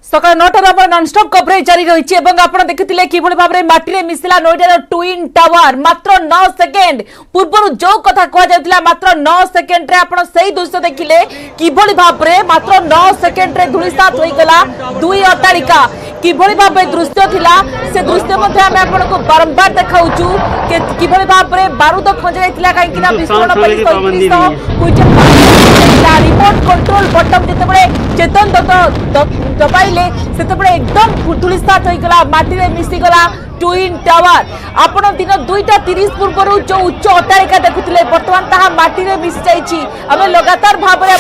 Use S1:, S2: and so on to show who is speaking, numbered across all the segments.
S1: सकाल 9 non-stop coverage जारी रही देखते कि भाव में माटी मिसिला नोएडार ट्विन टावर मात्र 9 सेकेंड पूर्व जो कथा कहला मात्र 9 सेकेंड से दृश्य देखिले कि भाव में मात्र 9 सेकेंड धूलिसात होगला दुई अट्टालिका कि भाव में दृश्य थिला से दृश्य आपको बारंबार देखाऊँ कि भाव में बारूद खंजा कहीं विस्फोरण रिमोट कंट्रोल बटन जिते चेतन दबाइले से एकदम धूलिसात होगला माटी मिसीगला ट्विन टावर आपण दिन 2:30 पूर्व जो उच्च अट्टालिका देखुले बर्तमान ताहा माटी मिसी जाइछि आमे लगातार भाव में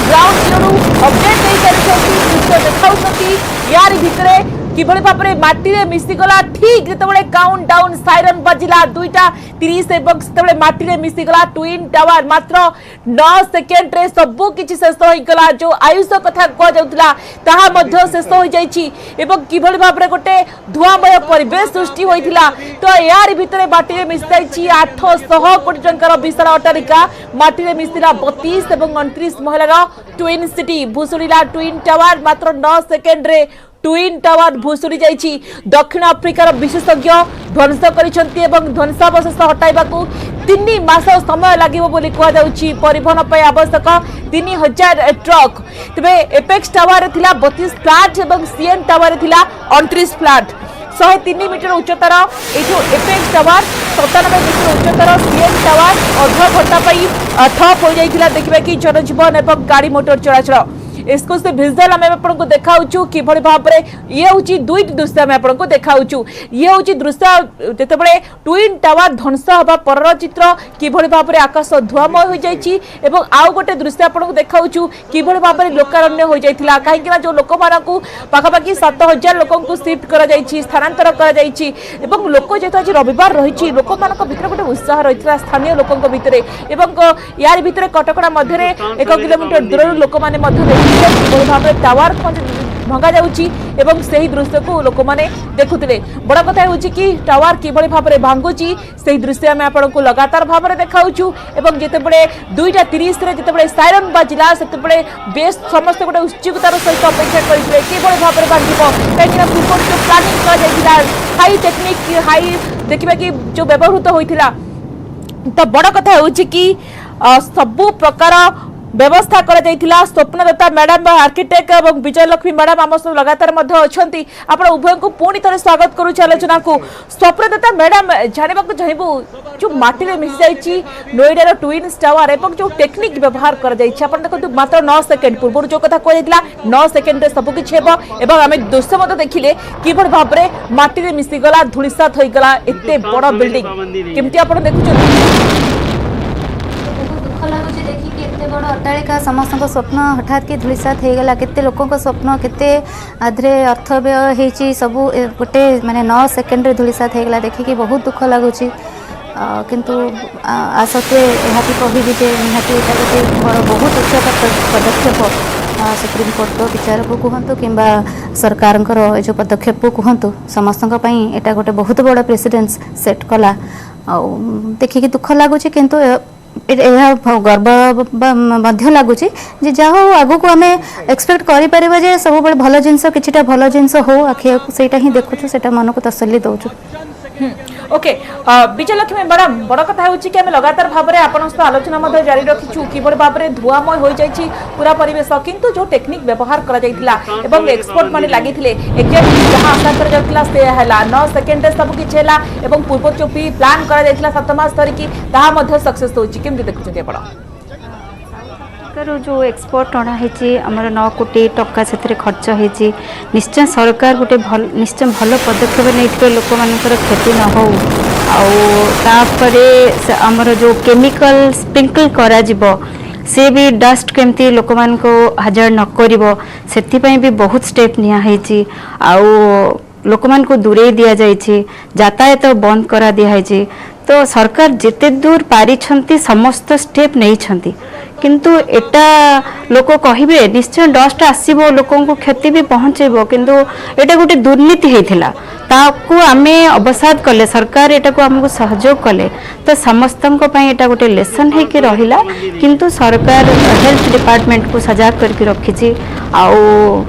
S1: ग्राउंड जीरो अपडेट दे दृश्य देखाउछंती यार भितरे किभଳି भाबरे माटी रे मिसीगला ठीक जेतेबेले काउंट डाउन साइरन बजिला 2:30 एवं सेतेबेले माटी रे मिसीगला ट्विन टावर मात्र 9 सेकेंड रे सबु किछि शेष होइगला जो आयुष कथा को जाउतला ताहा मध्य शेष हो जाइछि एवं किभଳି भाबरे गोटे धुआमय परिवेश सृष्टि होइथिला तो यार भितरे माटी रे मिसी जाइछि 800 कोटी टंकार विशाल अट्टालिका माटी रे मिसिला 32 एवं 29 महिलार ट्विन सिटी भूसुड़ीला ट्विन टावर मात्र 9 सेकेंड रे ट्विन टावर भूसुड़ी जाइछि दक्षिण अफ्रिकार विशेषज्ञ ध्वंस करिसंती एवं ध्वंसावशेष हटाइबाकू 3 मास समय लागिबो बोली कहआ जाउछि परिवहन पय आवश्यक 3000 ट्रक तबे एपेक्स टावर थिला 32 फ्लैट एवं सीएन टावर थिला 29 फ्लैट 103 मीटर उच्चतर एठो एपेक्स टावर 97 मीटर उच्चतर सीएन टावर अर्ध घंटा पई ठप हो जाइथिला देखिबा कि जनजीवन एवं गाड़ी मोटर चलाचल इसको से विजुअल आम आपको देखाऊँ कि भाव में ये हूँ दुईट दृश्य आम आपको देखाऊँ ये हूँ दृश्य जितेबाला ट्विन टावर ध्वंस हवा पर चित्र कि भाव में आकाश धुआमय हो जाइए आउ गोटे दृश्य आपको देखाऊँ कि भाव में लोकारण्य हो जाता कहीं जो लोक मानू पाखापाखि 7000 लोक सिफ्ट कर स्थानांतर कर लोक जेहेतु आज रविवार रही लोक मान भर गोटे उत्साह रही है स्थानीय लोकों भितर यार भितर कटकड़ा मध्य 1 किलोमीटर दूर लोक मैंने भाव टावर भंगा जाऊँगी से ही दृश्य को लोक मैंने देखुले बड़ कथा हूँ कि टावर किभली भाव में भांगुची से दृश्य आम आपको लगातार भाव में देखाऊँ जितेबले 2:30 जितेबले साइरन बाजिला से बेस समस्त गोटे उत्सुकतार सहित अपेक्षा करते किभली भाव में भांग कहीं पूर्व जो प्लानिंग कर हाई टेक्निक हाई देखा कि जो व्यवहृत होता तो बड़ कथा हूँ कि सबु प्रकार व्यवस्था करा जाइथिला स्वप्नदत्ता मैडम आर्किटेक्ट और विजयलक्ष्मी मैडम आम सब लगातार अच्छी आप उभय को पुणी थे स्वागत करुच्छे आलोचना को स्वप्नदत्ता मैडम जानवा चाहबू जो माटी में मिसी जाइए नोएडार ट्विन टावर और जो टेक्निक व्यवहार कर देखो मात्र 9 सेकेंड पूर्व जो कथा कहला 9 सेकेंड सबकि आम दृश्य मत देखिले कि भाव में माटी में मिसीगला धूलिसात होगला एत बड़ बिल्डिंग केमती आप देखुं
S2: बड़ अट्टालिका समस्त स्वप्न हठात कि धूलिसात होगला केते लोकों स्वप्न केते आधे अर्थ व्यय होती सबू गोटे माने 9 सेकेंड धूलिसात होगला देखिकी बहुत दुख लगुच किंतु आसते यहाँ कहबी जे निहाती गोटे बहुत उच्च पदक्षेप सुप्रीम कोर्ट विचार को कहतु कि सरकार जो पदक्षेप को कहतु समस्त यहाँ गोटे बहुत बड़ प्रेसिडेंस सेट कला देखिकी दुख लगुच किंतु गर्व लगुच जहाँ आगु को आम एक्सपेक्ट करें सब भल जिनस कि भल जिनस हो आखि से देखु से मन को तसल्ली दौचु
S1: ओके विजयलक्ष्मी मैडम बड़ कथा हूँ कि आम लगातार भाव में आपन सहित आलोचना जारी रखीचु कि भाव में धुआमय हो जाइए पूरा परिवेश किंतु जो टेक्निक व्यवहार कर एक्सपर्ट मैंने लगी एक्जाक्टली जहाँ आशा कर 9 सेकेंड सब किसी है पूर्व जो भी प्लां कर 7 मास धरिकी सक्सेस होमती देखुं
S3: जो एक्सपर्ट अणाई आमर 9 कोटी टका से खर्च होती निश्चय सरकार गोटे निश्चय भल पदक्षेप नहीं लोक मानकर क्षति न हो आमर जो केमिकल स्प्रिंकल करा जीवो से भी डस्ट केमती लोक मान को हाजर न करिवो सेति भी बहुत स्टेप निया लोक मान को दूरे दिया जाइए यातायात बंद करा दिया तो सरकार जिते दूर पारिछंती समस्त स्टेप नहीं किंतु एटा लोक कहिबे निश्चय डस्ट आसीबो लोकों को क्षति भी पहुँचेबो किंतु एटा गोटे दुर्नीति होइथिला ताकू आमे अवसाद कले सरकार एटा को हमको सहयोग कले तो समस्तन को पई एटा गोटे लेसन है कि रहिला किंतु सरकार हेल्थ डिपार्टमेंट को सजाग करके रखिछि आउ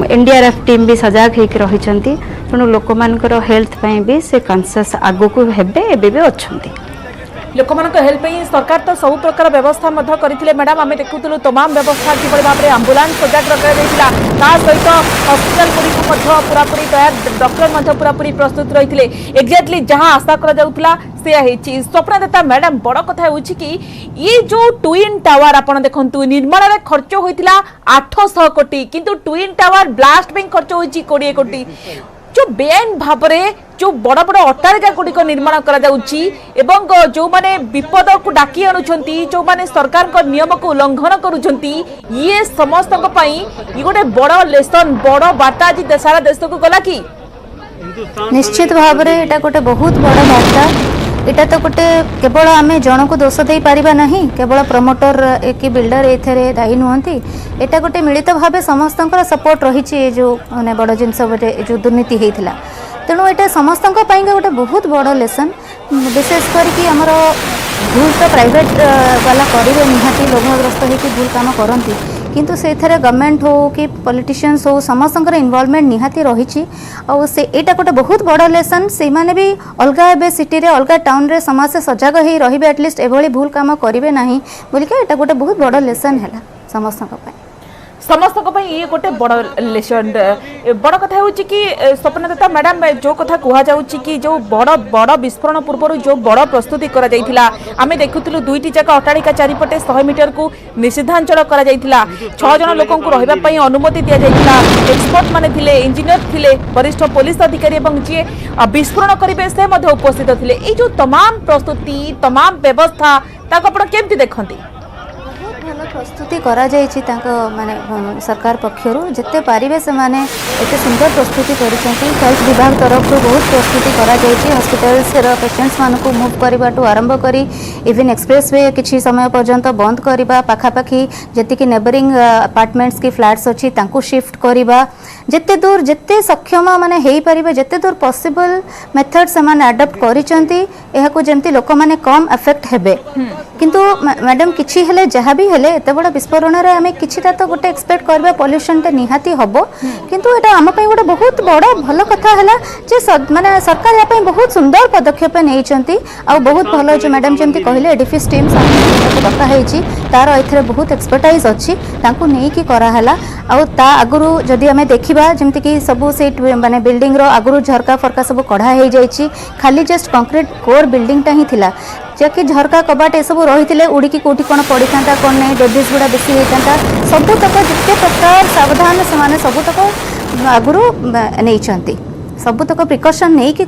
S3: एनडीआरएफ टीम भी सजग होकर रही तेणु लोक मानकर हेल्थ पाई भी से कॉन्शियस आगु को हेबे एबे भी अच्छी
S1: लोक हेल्प सरकार तो सब प्रकार व्यवस्था करते मैडम आम देखुलू तमाम व्यवस्था किभली भाव में आंबुलांस सजग रखा सहित हस्पिटाल गुड़ी पूरापूरी तैयार डॉक्टर पूरापूरी प्रस्तुत रही एक्जाक्टली जहां आशा कर स्वप्नदाता मैडम बड़ कथा हो ये जो ट्विन टावर आपड़ देखु निर्माण में खर्च होता 800 कोटी किंतु ट्विन टावर ब्लास्ट में खर्च हो 20 कोटी जो बेआईन भाव में जो बड़ बड़ अट्टालिका गुड़िक निर्माण करा जाउची एवं जो माने विपद को डाकी आणुछंती जो माने सरकार को नियम को उल्लंघन करूछंती ये समस्त ये गोटे बड़ लेसन बड़ बार्ता आज सारा देश को गला कि
S2: निश्चित भाव में एटा गोटे बहुत बड़ बार्ता एटा तो गोटे केवल आम जन को दोष दे पारिबा नहीं केवल प्रमोटर कि बिल्डर एथरे दायी नुहंती एटा गोटे मिलित भाव समस्त सपोर्ट रही जो माने बड़ जिनस जो दुर्नीति होता तेणु ये समस्त गोटे बहुत बड़ लेसन विशेष करके आमर भूल तो प्राइवेट वाला करेंगे निहाती लोभग्रस्त होकर भूल काम करती किंतु से गवर्नमेंट हो कि पॉलिटिशियंस हो समस्त इन्वॉल्वमेंट निहाती रही से एटा गोटे बहुत बड़ लेसन से माने भी अलग ए सिटी रे अलग टाउन रे समाज से सजग हो रही एटलिस्ट एभली भूल काम करेंगे नहीं बोलिके एटा गोटे बहुत बड़ लेसन है समस्त
S1: ये गोटे बड़ लेसन बड़ कथा हो कि स्वप्नदाता मैडम जो कथा कहुच्छी कि जो बड़ बड़ विस्फोरण पूर्व जो बड़ प्रस्तुति आम देखुलू दुईटी जाक अट्टालिका चारिपटे 100 मीटर को निषेधांचल कर 6 जन लोक रही अनुमति दि जाता एक्सपर्ट माने थिले इंजीनियर थिले वरिष्ठ पुलिस अधिकारी और जी विस्फोरण करेंगे से उपस्थित थे ये जो तमाम प्रस्तुति तमाम व्यवस्था केमती देखती
S2: भल प्रस्तुति करा जायछि माने सरकार पक्षर जिते पारिबे से माने एते सुंदर प्रस्तुति करिसेंति हेल्थ विभाग तरफ बहुत प्रस्तुति करा जायछि हॉस्पिटल्स रो पेशेंट्स मान को मूव करबाटू आरंभ करी इवन एक्सप्रेस वे किछि समय पर्यंत बंद करबा पाखापाखि जति कि नेबरिंग अपार्टमेंट्स की फ्लैट्स अछि तांको शिफ्ट करबा जिते दूर जिते सक्षम माने हेई परिबे जिते दूर पॉसिबल मेथड से माने अडॉप्ट करिसेंति एहा को जेंति लोक माने कम इफेक्ट हेबे किंतु मैडम किछि हेले जहा भी हेले एते बड़ा विस्फोरण रे हमें किछिटा तो गोटे एक्सपेक्ट करबा पॉल्यूशन टे निहाती हबो किंतु एटा हम पई गोटे बहुत बड़ा भलो कथा हला जे माने सरकार या पई बहुत सुंदर पदक्षेप नेइचंती आ बहुत भलो जे मैडम जेंति कहिले एडिफिस टीम को डका हेची तार एथरे बहुत एक्सपर्टाइज अछि तांको नेई की करा हला आ ता आगुरु जदि हमें देखिबा जेंति कि सब से माने बिल्डिंग रो आगुरु झरका फरका सब कढ़ा हे जाईची खाली जस्ट कंक्रीट कोर बिल्डिंग टा ही थिला जबकि झरका कबाट ए सब रही उड़िकी कौटी कौन पड़ी था कौन नहीं डेब्रिज गुड़ा बेसी होता सबुतक जिते प्रकार सावधान से सबुतक आगुरी नहीं सबुतक प्रिकॉशन नहीं कि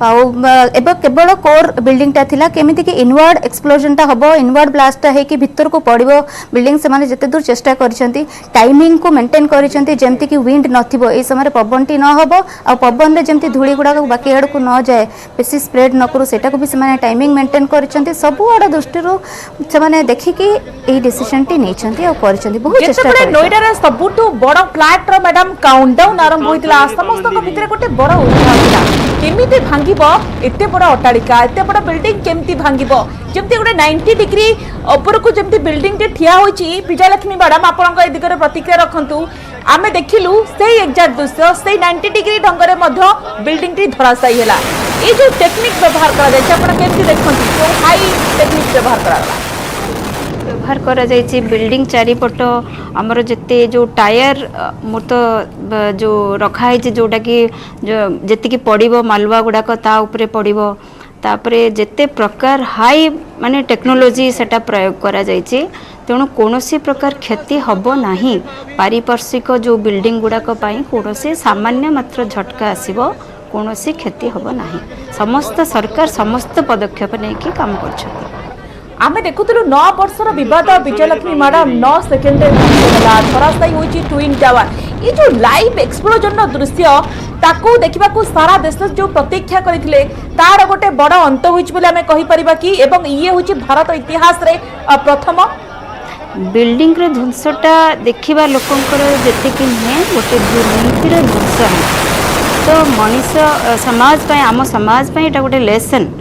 S2: केवल कोर बिल्डिंग टा थिला केमिति कि इनवर्ड एक्सप्लोजन टा हबो इनवर्ड ब्लास्ट टा है कि भीतर को पड़िबो बिल्डिंग से माने जते दूर चेष्टा करिसेंती टाइमिंग को मेंटेन करिसेंती जेमति कि विंड नथिबो ए समय पवनटी न हबो आ पवन रे जेमति धूली गुडा बाकी आड़ को न जाए बेसी स्प्रेड न करू सेटा को भी से माने टाइमिंग मेंटेन करिसेंती सब आड़ दृष्टि रो से माने देखि कि ए डिसीजन टी नेचंती आ करिसेंती बहुत चेष्टा
S1: जेते नोएडा रे सबुटु बड़ फ्लैट रो मैडम काउंटडाउन आरंभ होइतला समस्त को भितरे गोटे बड़ उत्साह थिला केमिति भांगिबो एते बड़ अट्टालिका एते बड़ बिल्डिंग केमिति भांगिबो जेमति गोटे 90 डिग्री ऊपर को जेमति बिल्डिंग टे ठिया होची विजयलक्ष्मी मैडम आपन को ए दिगरे प्रतिक्रिया रखंतु आमे देखिलु सेही एग्जैक्ट दृश्य सेही 90 डिग्री ढंगरे मध्य बिल्डिंग टी धराशायी हैला ए जो टेक्निक व्यवहार करा जाय आपन केमिति देखंतु जो हाई टेक्निक व्यवहार करा
S3: व्यवहार करा जायछि बिल्डिंग चारिपट आमर जिते जो टायर मूर्त जो रखा है जोटा कि जी पड़ो मालुआ गुड़ाक ता उपरे पड़ो तापरे जेते प्रकार हाई माने टेक्नोलोजी सेटा प्रयोग करा जायछि तेणु कौनसी प्रकार क्षति हबो नाही पारिपार्श्विक जो बिल्डिंग गुड़ाक पाई कौनसी सामान्य मात्र झटका आसीबो कौनसी क्षति हबो नाही समस्त सरकार समस्त पदक्षेप नेकी काम करछथि
S1: आमे देखुलु 9 वर्षर विवाद विजयलक्ष्मी मैडम 9 सेकेंड धराशायी होइछि ट्विन टावर ये जो लाइव एक्सप्लोजन दृश्य ताकू देखा सारा देश जो प्रतीक्षा करते तार गोटे बड़ अंत होमें कहीपर कि एवं ये हूँ भारत इतिहास रे प्रथम
S3: बिल्डिंग रे ध्वंसटा देखा लोकंकर जेतिकी नुहे गोटे दुर्नीतिर ध्वंस है तो मनीष समाज आम समाज एटा गोटे लेसन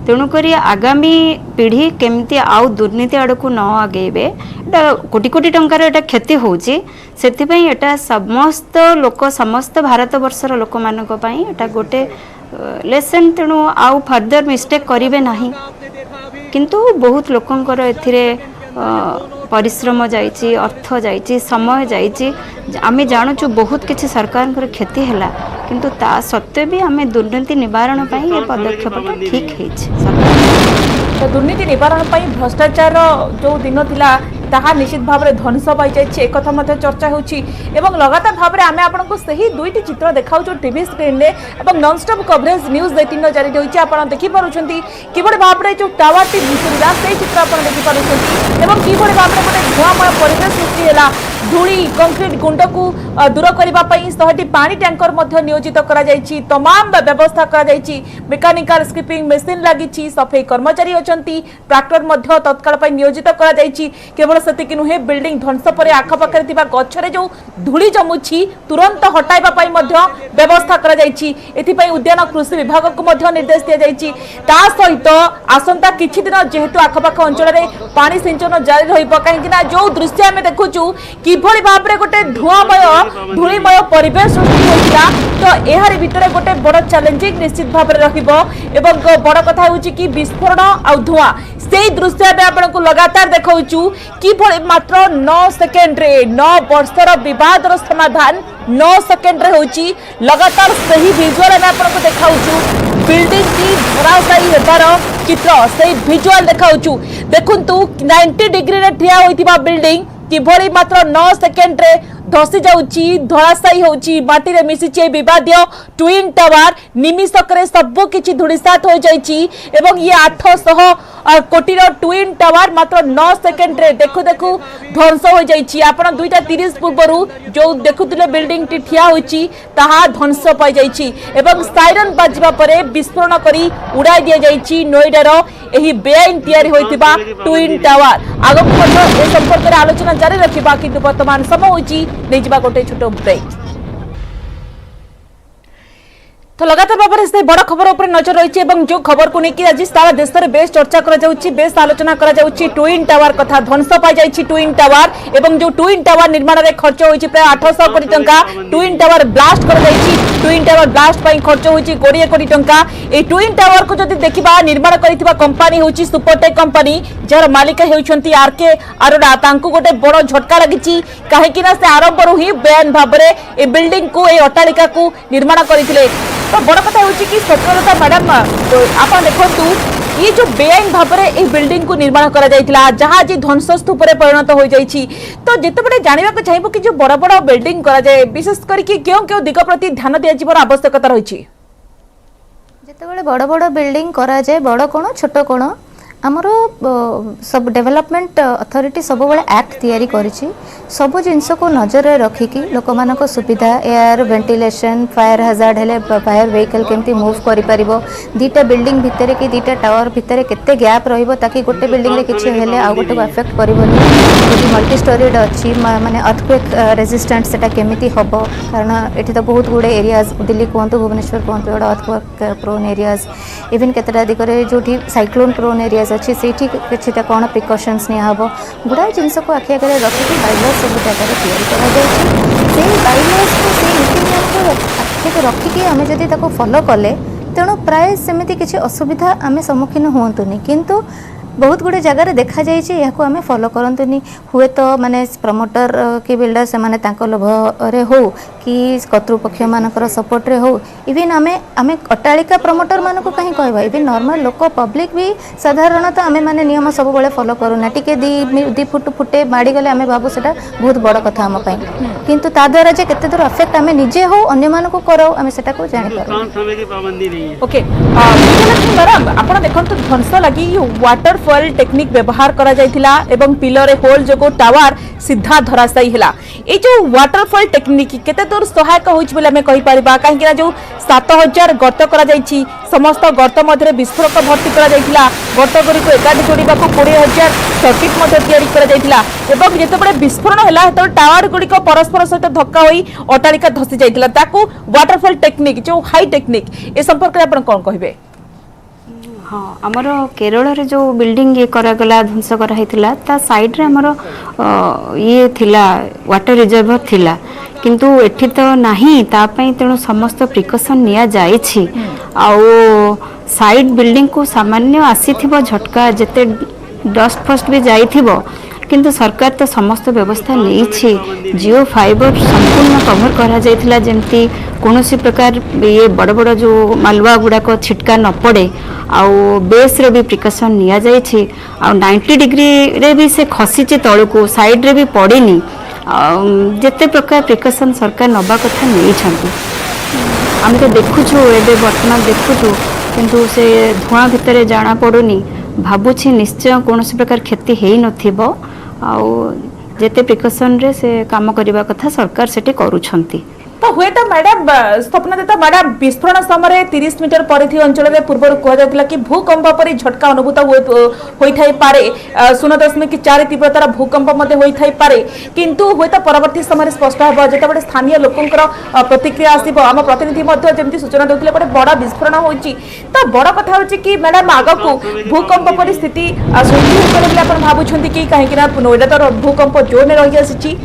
S3: तेणुकरी आगामी पीढ़ी केमती आउ दुर्नीति आड़ को न आगेबे कोटी कोटी टंकार एटा क्षति होउची सेथिपई एटा समस्त लोक समस्त भारत वर्षर लोक मानक पई एटा गोटे लेसन तेणु आउ फर्दर मिस्टेक करिवे नाही किंतु बहुत लोकंकर एथिरे परिश्रम जाइए अर्थ जाइए समय जाइए आम जानूँ बहुत किसी सरकार क्षति है किंतु ता सत्वे भी आम दुर्नीति निवारण पर ये पदक्षेप ठीक है।
S1: दुर्नीति निवारण पर भ्रष्टाचार जो दिन थिला ताहा निश्चित भाव में ध्वंस पाई जाइए एक चर्चा होची एवं लगातार भाव में आम आपको सही दुईटी चित्र देखाऊ टीवी स्क्रीन में नॉन स्टॉप कवरेज न्यूज 18 जारी रही आप देखिपुं किभली भाव में जो टावर टी भुसुरा से चित्र आप देखिपुं किभली भाव में गोटे धूआंमय परिवेश सृष्टि है धूली कंक्रीट गुंड को दूर करने 100टी पानी टैंकर नियोजित तमाम व्यवस्था मेकानिकल स्क्रिपिंग मेसीन लगी सफाई कर्मचारी अच्छा ट्राक्टर तत्काल नियोजित केवल सेतिक नुहे बिल्डिंग ध्वंस पर आखपाखे गच्छरे जो धूली जमुची तुरंत हटाइबा व्यवस्था उद्यान कृषि विभाग को निर्देश दि जाए सहित आसंता किछि दिन जेहेतु आखपाख अंचल में पानी सिंचन जारी रहिबो कहीं जो दृश्य आम देखुचु किभली भाव में गोटे धूआंमय धूलिमय परिवेश सृष्टि होता तो यार भितर गोटे बड़ चैलेंजिंग निश्चित भाव में रहिबो एवं बड़ कथा होउची कि विस्फोरण आ धुआं से दृश्य में आपको लगातार देखाऊँ किभली मात्र 9 सेकेंड रे 9 वर्षर विवादर समाधान 9 सेकेंड रे होची लगातार सही विजुअल में आपको देखाऊँ बिल्डिंग की धराशायी हेबार चित्र से विजुअल देखाऊँ देखुंतु 90 डिग्री रे ठिया होइतिबा बिल्डिंग किभली मात्र 9 सेकेंड रे धसी जाउची धराशायी होची माटी रे मिसिचे विवादीय ट्विन टावर निमिषक रे सब किछि धुड़ीसात हो जाइची एवं ये 800 कोटी रो ट्विन टावर मात्र 9 सेकेंड रे देखु देखु ध्वंस हो जाइची आपण 2:30 पूर्वरु जो देखुतिले बिल्डिंग टी ठिया होची ताहा ध्वंस पाई जाइची एवं साइरन बाजवा परे विस्फोरण करी उड़ाई दिया जाइची नोएडा रो एही बेआईन तयारी होइतिबा ट्विन टावर आगो को ए संपर्क रे आलोचना जारी रखिबा किंतु वर्तमान समय होची नहीं गोटे छोट ब्रेक तो लगातार भाव में बड़ खबर उपर नजर रही जो खबर को लेकिन आज सारा देश में बेस चर्चा बेस आलोचना ट्विन टावर कथा ध्वंस पाई जाइए ट्विन टावर एवं जो ट्विन टावर निर्माण में खर्च होती प्राय 800 कोटी टंका ट्विन टावर ब्लास्ट कर ट्विन टावर ब्लास्ट खर्च होती 20 कोटी टंका ये ट्विन टावर को जब देखा निर्माण कर कंपानी हूँ सुपरटेक कंपानी जार मालिक होती आरके अरोड़ा गोटे बड़ झटका लगी कहीं आरंभ ही बेआईन भाव में बिल्डिंग को अट्टालिका को निर्माण करते तो बड़ कथा हूँ कि स्वप्नलता मैडम आप देखु ये जो बेआईन भाव में ये बिल्डिंग को निर्माण करा जाइतिला जहाँ आज ध्वंस स्तूप परिणत हो जाइछि तो जितेबाला जानवा चाहिए कि जो बड़ बड़ बिल्डिंग करा जाए विशेष करके क्यों क्यों दिग प्रति ध्यान दिया आवश्यकता रही
S2: जितेबाला बड़ बड़ बिल्डिंग करा जाए बड़ कौन छोट कौन आमर सब डेवलपमेंट अथॉरिटी सब बड़े एक्ट तैयारी करिछि सब जिनस को नजर रखिकी लोक मानक सुविधा एयर वेंटिलेशन फायर हजार्ड हेले फायर व्हीकल केमती मूव करि परिबो दीटा बिल्डिंग भितर कि दीटा टावर भितर केते गैप रहिबो ताकि गोटे बिल्डिंग रे किछि हेले आ गोटे को अफेक्ट करिबोनी यदि मल्टी स्टोरीड अछि माने अर्थक्वेक रेजिस्टेंट सेटा केमिति हबो कारण एठी तो बहुत गुडे एरियाज दिल्ली कोंतो भुवनेश्वर कोंतो एडा अर्थक्वेक प्रोन एरियाज इवन केतेटा दिगरे जोठी साइक्लोन प्रोन एरियाज अच्छी से किसी कौन प्रिकॉशंस निहब गुड़ा जिनस को आखि आगे रखिक बाइलॉज सब जगह तैयारी बाइलॉज को से इंजीनियर को आखि रखिकी आम जब फॉलो कले तेणु प्राय सेमती किसी असुविधा आम सम्मुखीन हुंतुनी किंतु बहुत गुड़े जगार देखा जाइए आम फॉलो करतुनि हुए तो माने प्रमोटर कि बिल्डर से माने तांको लोभरे हो कि कर्तृपक्ष मानकर सपोर्ट रे हो इवन आमे अट्टालिका प्रमोटर मानको कहीं कहबा इवन नॉर्मल लोक पब्लिक भी साधारणतः आमे माने नियम सब बेले फॉलो करूना टिके दी फुट फुटे माड़ी गले आमे भाबू सेटा बहुत बड़ कथा हम पई किंतु ता द्वारा जे केते दूर अफेक्ट आमे निजे हो अन्य मानको करो आमे सेटा को जानि पारो
S4: समय की पाबंदी नहीं है।
S1: ओके मैडम आपण देखंतु ध्वंस लागि वाटर फॉल टेक्निक व्यवहार करा जाइथिला एवं पिलर रे होल जगो टावर सीधा धराशायी हिला ए जो वाटरफॉल टेक्निक केते दूर सहायक होइछ बोले हमें कहि परिबा काहे कि जो 7000 गर्त करा जाइछि समस्त गर्त मध्य विस्फोरक भर्ती करा जाइथिला गर्त गुडी को एकाठी जोड़िबा को 20000 सर्किट मध्य तयारी करा जाइथिला एवं जेतेबेले विस्फोरण हैला त टावर गुडी को परस्पर सहित धक्का होई अट्टालिका धसी जाइथिला ताकू वाटरफॉल टेक्निक जो हाई टेक्निक ए संपर्क रे आपण कोन कहिबे।
S3: हाँ आमर केरल रे जो बिल्डिंग ये करागला ध्वंस कराइथिला ता साइड रे आमर ये थिला वाटर रिजर्वर थिला किंतु एठी तो नहीं ता पई तेणु समस्त प्रिकॉशन निया जाइछि आउ साइड बिल्डिंग को सामान्य आसीथिबो झटका जेते डस्ट फस्ट भी जाइथिबो किंतु सरकार तो समस्त व्यवस्था नहीं जियो फाइबर संपूर्ण कवर करा जाइथिला जेमती कोनोसी प्रकार ये बड़ बड़ जो मालवा गुड़ाक छिटका न पड़े आउ बेस रे भी प्रिकॉशन निया जाइछि आउ 90 डिग्री रे भी से खसीचे तळको साइड रे भी पड़ेनी जेते प्रकार प्रिकॉशन सरकार नबा कथा नहीं छंती आम तो देखुछु एबे वर्तमान देखुछु किंतु से धुआं भितर जाना पड़ुनी भाबुछि निश्चय कोनोसी प्रकार क्षति हेई नथिबो आउ जेते प्रिकॉशन रे से काम करिबा कथा सरकार सेटे करूछंती
S1: तो हुए तो मैडम स्वप्नदत्ता मैडम विस्फोरण समय 30 मीटर परिधि अंचल में पूर्व कहुला कि भूकंप परि झटका अनुभूत होई पारे 0.4 तीव्रतार भूकंप होई पारे किंतु हुए तो परवर्ती समय स्पष्ट हो जिते स्थानीय लोकंकर प्रतिक्रिया आसब आम प्रतिनिधि जमी सूचना देते गोटे बड़ विस्फोरण होती तो बड़ कथा हो कि मैडम आग को भूकंप परि स्थिति सृष्टि हो भावुं कि कहीं नोएडा तो भूकंप जोन रही आसी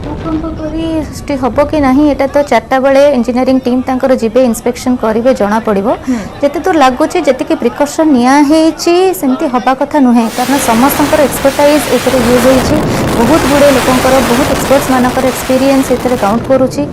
S2: भूकंप परी सृष्टि हम कि ना यहाँ तो 4टा बेले इंजीनियरिंग टीम तांकर जीवे इन्स्पेक्शन करेंगे जना पड़ो जिते दूर लगुच जी प्रिकॉशन निमती हवा कथा नुहे कारण समस्त एक्सपर्टाइज एथे यूज हो बहुत गुड़े लोकंर बहुत एक्सपर्ट्स मानकर एक्सपीरियंस एथे काउंट करुच्ची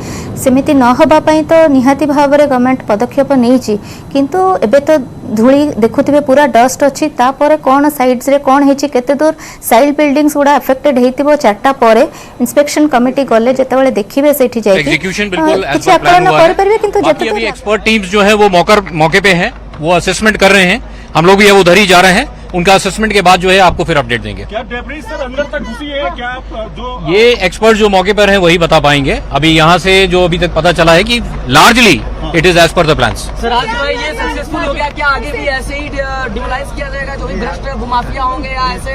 S2: सेमिति न होबाई तो निहाती भाव में गवर्नमेंट पदक्षेप नहीं किंतु एबे तो धूली देखुथिबे पूरा डस्ट अच्छी तापर कौन साइड्स रे कौन हेची केते दूर साइड बिल्डिंग्स गुड़ा अफेक्टेड हेतिबो 4टा परे इंस्पेक्शन कमिटी गले जेतेबेले देखिबे सेठी जाई
S4: एग्जीक्यूशन बिल्कुल
S2: किछि आकलन कर परबे किंतु
S4: बाकी अभी एक्सपर्ट टीम्स जो है वो मौके पे हैं वो असेसमेंट कर रहे हैं हम लोग भी अब उधर ही जा रहे हैं उनका असेसमेंट के बाद जो है आपको फिर अपडेट देंगे
S5: क्या डेब्रिस सर अंदर तक घुसी है क्या जो
S4: ये एक्सपर्ट जो मौके पर हैं वही बता पाएंगे अभी यहाँ से जो अभी तक पता चला है कि largely it is as per the plans
S6: sir आज जो है ये सक्सेसफुल हो गया क्या आगे भी ऐसे ही डिमोलाइज किया जाएगा जो भी भ्रष्ट भूमाफिया होंगे या ऐसे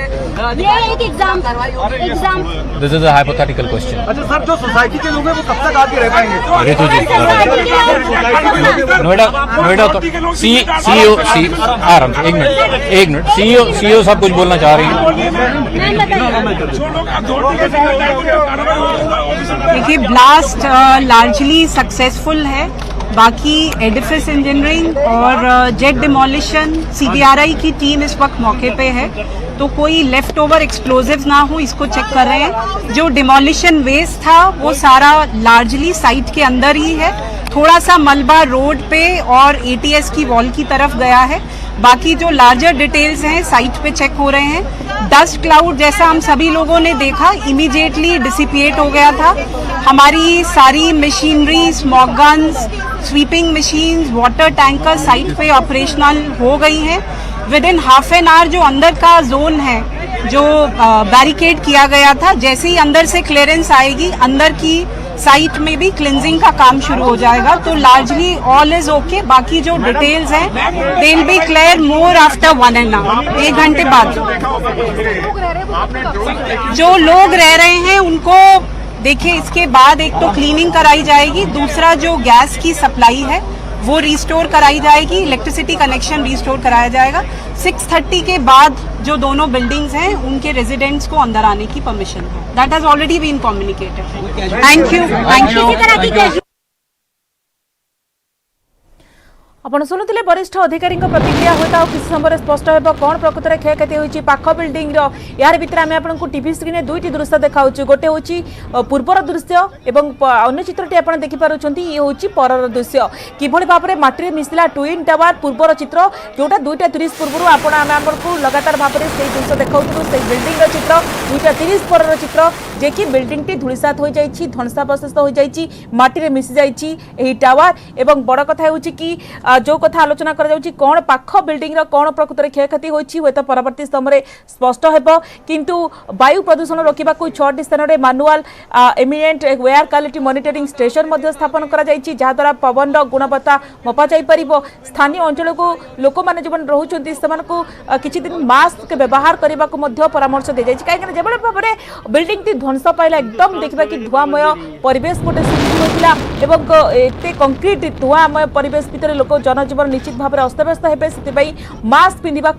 S7: ये एक एग्जाम कार्रवाई होगी exam
S4: this is a hypothetical question
S5: अच्छा सर जो सोसाइटी के लोग हैं वो कब तक आके रह पाएंगे
S4: अरे तो जी नोएडा तो सीईओ आराम से एक मिनट सीईओ सब कुछ बोलना चाह रही हैं
S8: देखिए ब्लास्ट लार्जली सक्सेसफुल है बाकी एडिफिस इंजीनियरिंग और जेट डिमोलिशन सीबीआरआई की टीम इस वक्त मौके पे है तो कोई लेफ्ट ओवर एक्सप्लोजिव्स ना हो इसको चेक कर रहे हैं जो डिमोलिशन वेस्ट था वो सारा लार्जली साइट के अंदर ही है थोड़ा सा मलबा रोड पे और एटीएस की वॉल की तरफ गया है बाकी जो लार्जर डिटेल्स हैं साइट पे चेक हो रहे हैं डस्ट क्लाउड जैसा हम सभी लोगों ने देखा इमीडिएटली डिसिपिएट हो गया था हमारी सारी machinery smog guns sweeping machines water tanker site पे ऑपरेशनल हो गई हैं with in half an hour जो अंदर का जोन है जो बैरिकेड किया गया था जैसे ही अंदर से क्लियरेंस आएगी अंदर की साइट में भी क्लिनजिंग का काम शुरू हो जाएगा तो लार्जली ऑल इज ओके बाकी जो डिटेल्स हैं they will be clear more after 1 hour 1 घंटे बाद जो लोग रह रहे हैं उनको देखिए इसके बाद एक तो क्लीनिंग कराई जाएगी दूसरा जो गैस की सप्लाई है वो रिस्टोर कराई जाएगी इलेक्ट्रिसिटी कनेक्शन रिस्टोर कराया जाएगा 6:30 के बाद जो दोनों बिल्डिंग्स हैं उनके रेजिडेंट्स को अंदर आने की परमिशन है that has already been communicated thank you
S1: आपण शुणुले वरिष्ठ अधिकारी प्रतिक्रिया होता किसी समय स्पष्ट हो कौन प्रकृत में क्षयक्षति होती पाख बिल्डिंग यार भितर आम आपको टीवी स्क्रीन में 2टी दृश्य देखा गोटे हूँ पूर्वर दृश्य और अन्य चित्रटी आप देखिपुं ये हूँ पर दृश्य किभली भाव में माटी मिसला ट्विन टावर पूर्वर चित्र जोटा 2:30 पूर्व आपको लगातार भाव में से दृश्य देखा से बिल्डिंग चित्र 2:30 पर चित्र जे कि बिल्डिंग टी धूलिसात हो जाइए ध्वंसावशेष हो जाइए माटी मिसी जाइए टावर एवं बड़ कथा हूँ कि जो कथा आलोचना कर कौन पाख बिल्डिंग कौन प्रकृत में क्षयक्षति होती हुए तो परवर्ती समय स्पष्ट हो किंतु वायु प्रदूषण रोकने को 6टी स्थान में manual eminent air quality monitoring station स्थापन करा पवन गुणवत्ता मपा जापर स्थानीय अंचल को लोक मैंने जो रोचे किसी दिन मास्क व्यवहार करने को परामर्श दी जाए कहीं जो भाव में बिल्डिंग टी ध्वंस पाइला एकदम देखा कि धुआंमय परिवेश गोटे सृष्टि होता एवं एत कंक्रीट धुआंमय परिवेश भितर लोक जनजीवन निश्चित भाव में अस्तव्यस्त हेबे से मास्क पिंधा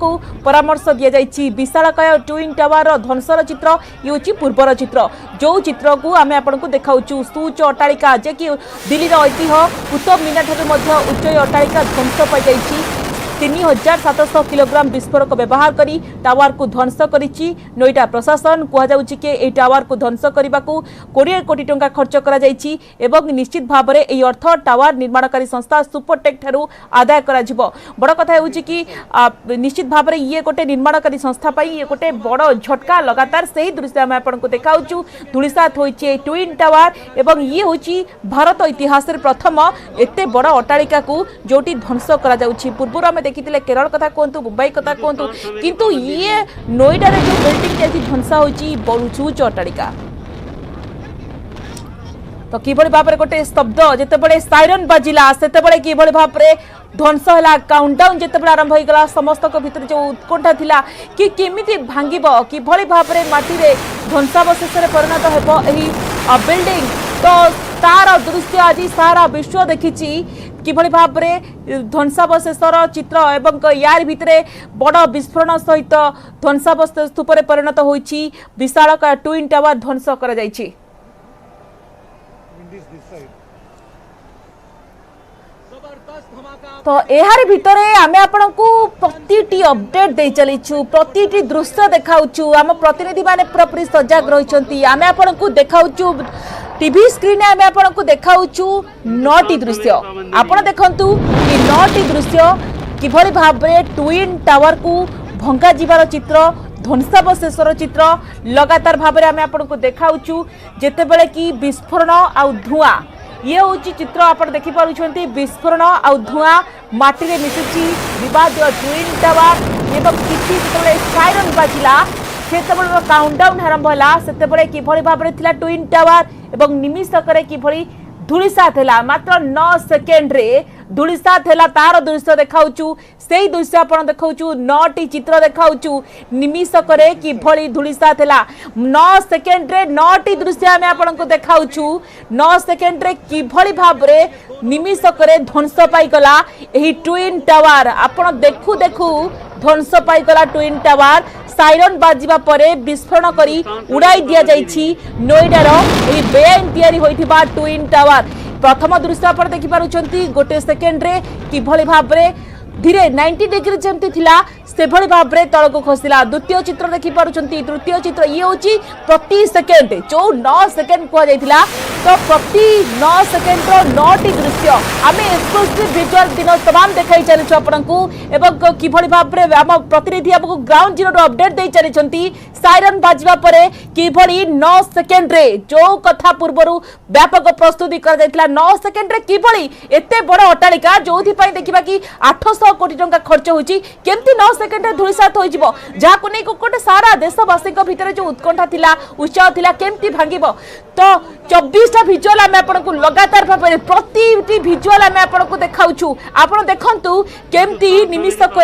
S1: परामर्श दि जाइए। विशालकाय ट्विन टावर ध्वंसर चित्र ये हूँ पूर्वर चित्र जो चित्र को आम आपको देखाऊँ सुच अट्टालिका जे कि दिल्ली ऐतिह्य कुतुब मीनार ठाकुर उच्च अट्टालिका ध्वंस पाई 3700 किलोग्राम विस्फोरक व्यवहार करी टावर को ध्वंस करिछि नोएडा प्रशासन कहुछि कि ए टावर को ध्वंस करने को 20 कोटी टंका खर्च करा जाइछि एवं निश्चित भाव में ए अर्थ टावर निर्माणकारी संस्था सुपरटेक ठारू आदाय करा जिवो। बड़ कथा होछि कि निश्चित भाव में ये गोटे निर्माणकारी संस्था पाई ये गोटे बड़ झटका लगातार सही दृश्य आम आपको देखाऊँ धूलिसात होइछि ट्विन टावर एवं ये होछि भारत इतिहास प्रथम एते बड़ अट्टालिका को जोटी ध्वंस करा जाउछि। पूर्व आम देखिथिले केरल कथा कहतु मुंबई कथा कहतु किंतु ये नोएडा रे जो बिल्डिंग जे ध्वंस होची बड़ुचूच अट्टालिका तो किभଳି भाबरे गोटे शब्द जेतेबेले साइरन बाजिला सेतेबेले किभଳି भाबरे ध्वंस है काउंटडाउन जिते आरंभ हो गला समस्त भीतर जो उत्कंठा थिला कि केमिति भांगिबो किभଳି भाबरे माटी रे ध्वंसावशेष रे परिणत हेबो एही बिल्डिंग तो तार दृश्य आज सारा विश्व देखिछि किभଳି भाबरे ध्वंसावशेषर चित्र एवं यार भितरे बड़ विस्फोरण सहित ध्वंसावशेष स्तूप रे परिणत होइछि विशाल ट्विन टावर ध्वंस करा जाइछि। तो यार भितरे आमे आपनकू प्रतिटी अपडेट दे चलीछु प्रतिटी दृश्य देखाउछु आम प्रतिनिधि माने पूरी सजग रहिसंती आमे आपनकू देखाउछु टीवी स्क्रीन आमे आपनकू देखाउछु 9टी दृश्य आपण देखंतु कि 9टी दृश्य किभଳି भाबरे ट्विन टावर को भंगा जीवार चित्र ध्वंसावशेषर चित्र लगातार भाबरे आमे आपनकू देखाउछु जेतेबेले कि विस्फोरण आ धुआं ये हूँ चित्र आप देखिपुं विस्फोरण आ धुआं माटी रे मिशुची विवाद ट्विन टावर एवं किसी साइरन बाजिला से काउंटडाउन आरंभ है से किभଳି भाव में थिला ट्विन टावर एवं निमिषक किभଳି धूलिसात है मात्र 9 सेकेंड रे धूलिसात है तार दृश्य देखाऊँ से दृश्य आप देखा 9टी चित्र देखाऊँ निमिषक किभଳି धूलिसात है 9 सेकेंड रे 9टी दृश्य आम आपको देखाऊँ 9 सेकेंड रे किभଳି भाव में निमिषक ध्वंस पाईगला यही ट्विन टावर आपण देखू देखू ध्वंस पाईगला ट्विन टावर साइरन बाजिबा परे विस्फोरण करी उड़ाई दिया जाइछि नोएडार एही बेआईन तैयारी होइथिबा ट्विन टावर। प्रथम दृश्य आप देखिपुं गोटे सेकेंड रे किभଳି भाव में धीरे 90 डिग्री जमती थिला से भली भाव में तलक खसला। द्वितीय चित्र देखिपुं तृतीय चित्र ये हूँ प्रति सेकेंड जो 9 सेकेंड कहुला तो प्रति 9 सेकेंड 9टी दृश्य आम एक्सक्लूसिव विजुअल दिन तमाम देखाई चलु आपको एवं किभଳି भाव में आम प्रतिनिधि आपको ग्राउंड जीरो अपडेट दे चली साइरन बाजिबा परे किभଳି 9 सेकेंड रे जो कथा पूर्वर व्यापक प्रस्तुति कर 9 सेकेंड रे किभଳି एते बड़ अट्टालिका जो देखा कि 800 कोटी टंका खर्च होची केमती 9 सेकेंड रे धूलिसात होई जिवो जाको नै कोटे सारा देशवासी भितर जो उत्कंठा थिला उत्साह थिला केमती भांगिबो तो 24टा विजुअल आम आपको लगातार भाव में प्रति विजुअल आम आपको देखाऊँ आपण देखंतु केमती निमिषक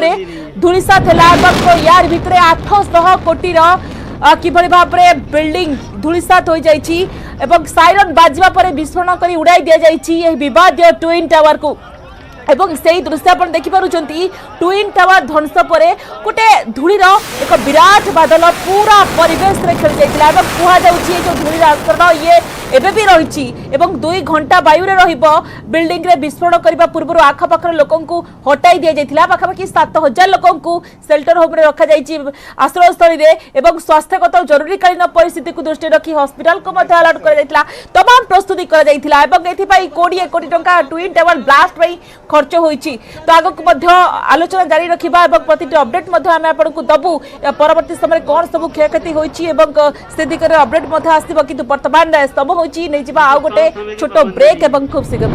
S1: धूलिसात है यार भितर 800 कोटी किभଳି भाव में बिल्डिंग धूलिसात हो जाइछि एवं साइरन बाजिबा परे विस्फोरण करी उड़ाई दिया जाइछि एही विवाद ट्विन टावर को एवं से दृश्य आप देखिपुं ट्विन टावर ध्वंस पर गोटे धूलीर एक विराट बादल पूरा परिवेश रे खेल जाइतिला एवं कहुछि जो धूलीर आस्तरण ये एबे भी रही 2 घंटा वायु रे रहिबो बिल्डिंग रे विस्फोरण करबा पूर्व आखपाखर लोकन को हटाई दिया जाइतिला पाखापाखि 7000 लोकन को शेल्टर होम रे रखा जाइछि आश्रय स्थली रे एवं स्वास्थ्यगत जरूरीकालीन परिस्थिति को दृष्टि रखी हॉस्पिटल को मध्य अलर्ट कर जाइतिला तमाम प्रस्तुति कर जाइतिला एवं एथि पई 20 कोटी टंका ट्विन टावर ब्लास्ट पई खर्च होइछि तो आगक मध्य आलोचना जारी रखिबा एवं प्रतिटी अपडेट मध्य आमे आपनको दबु परवर्ती समय कोन सब क्षयक्षति होइछि एवं से दिगरे अपडेट मध्य आसीबो किंतु वर्तमान सब होइछि नै जिबा आ गोटे छोटो ब्रेक एवं खूब शीघ्र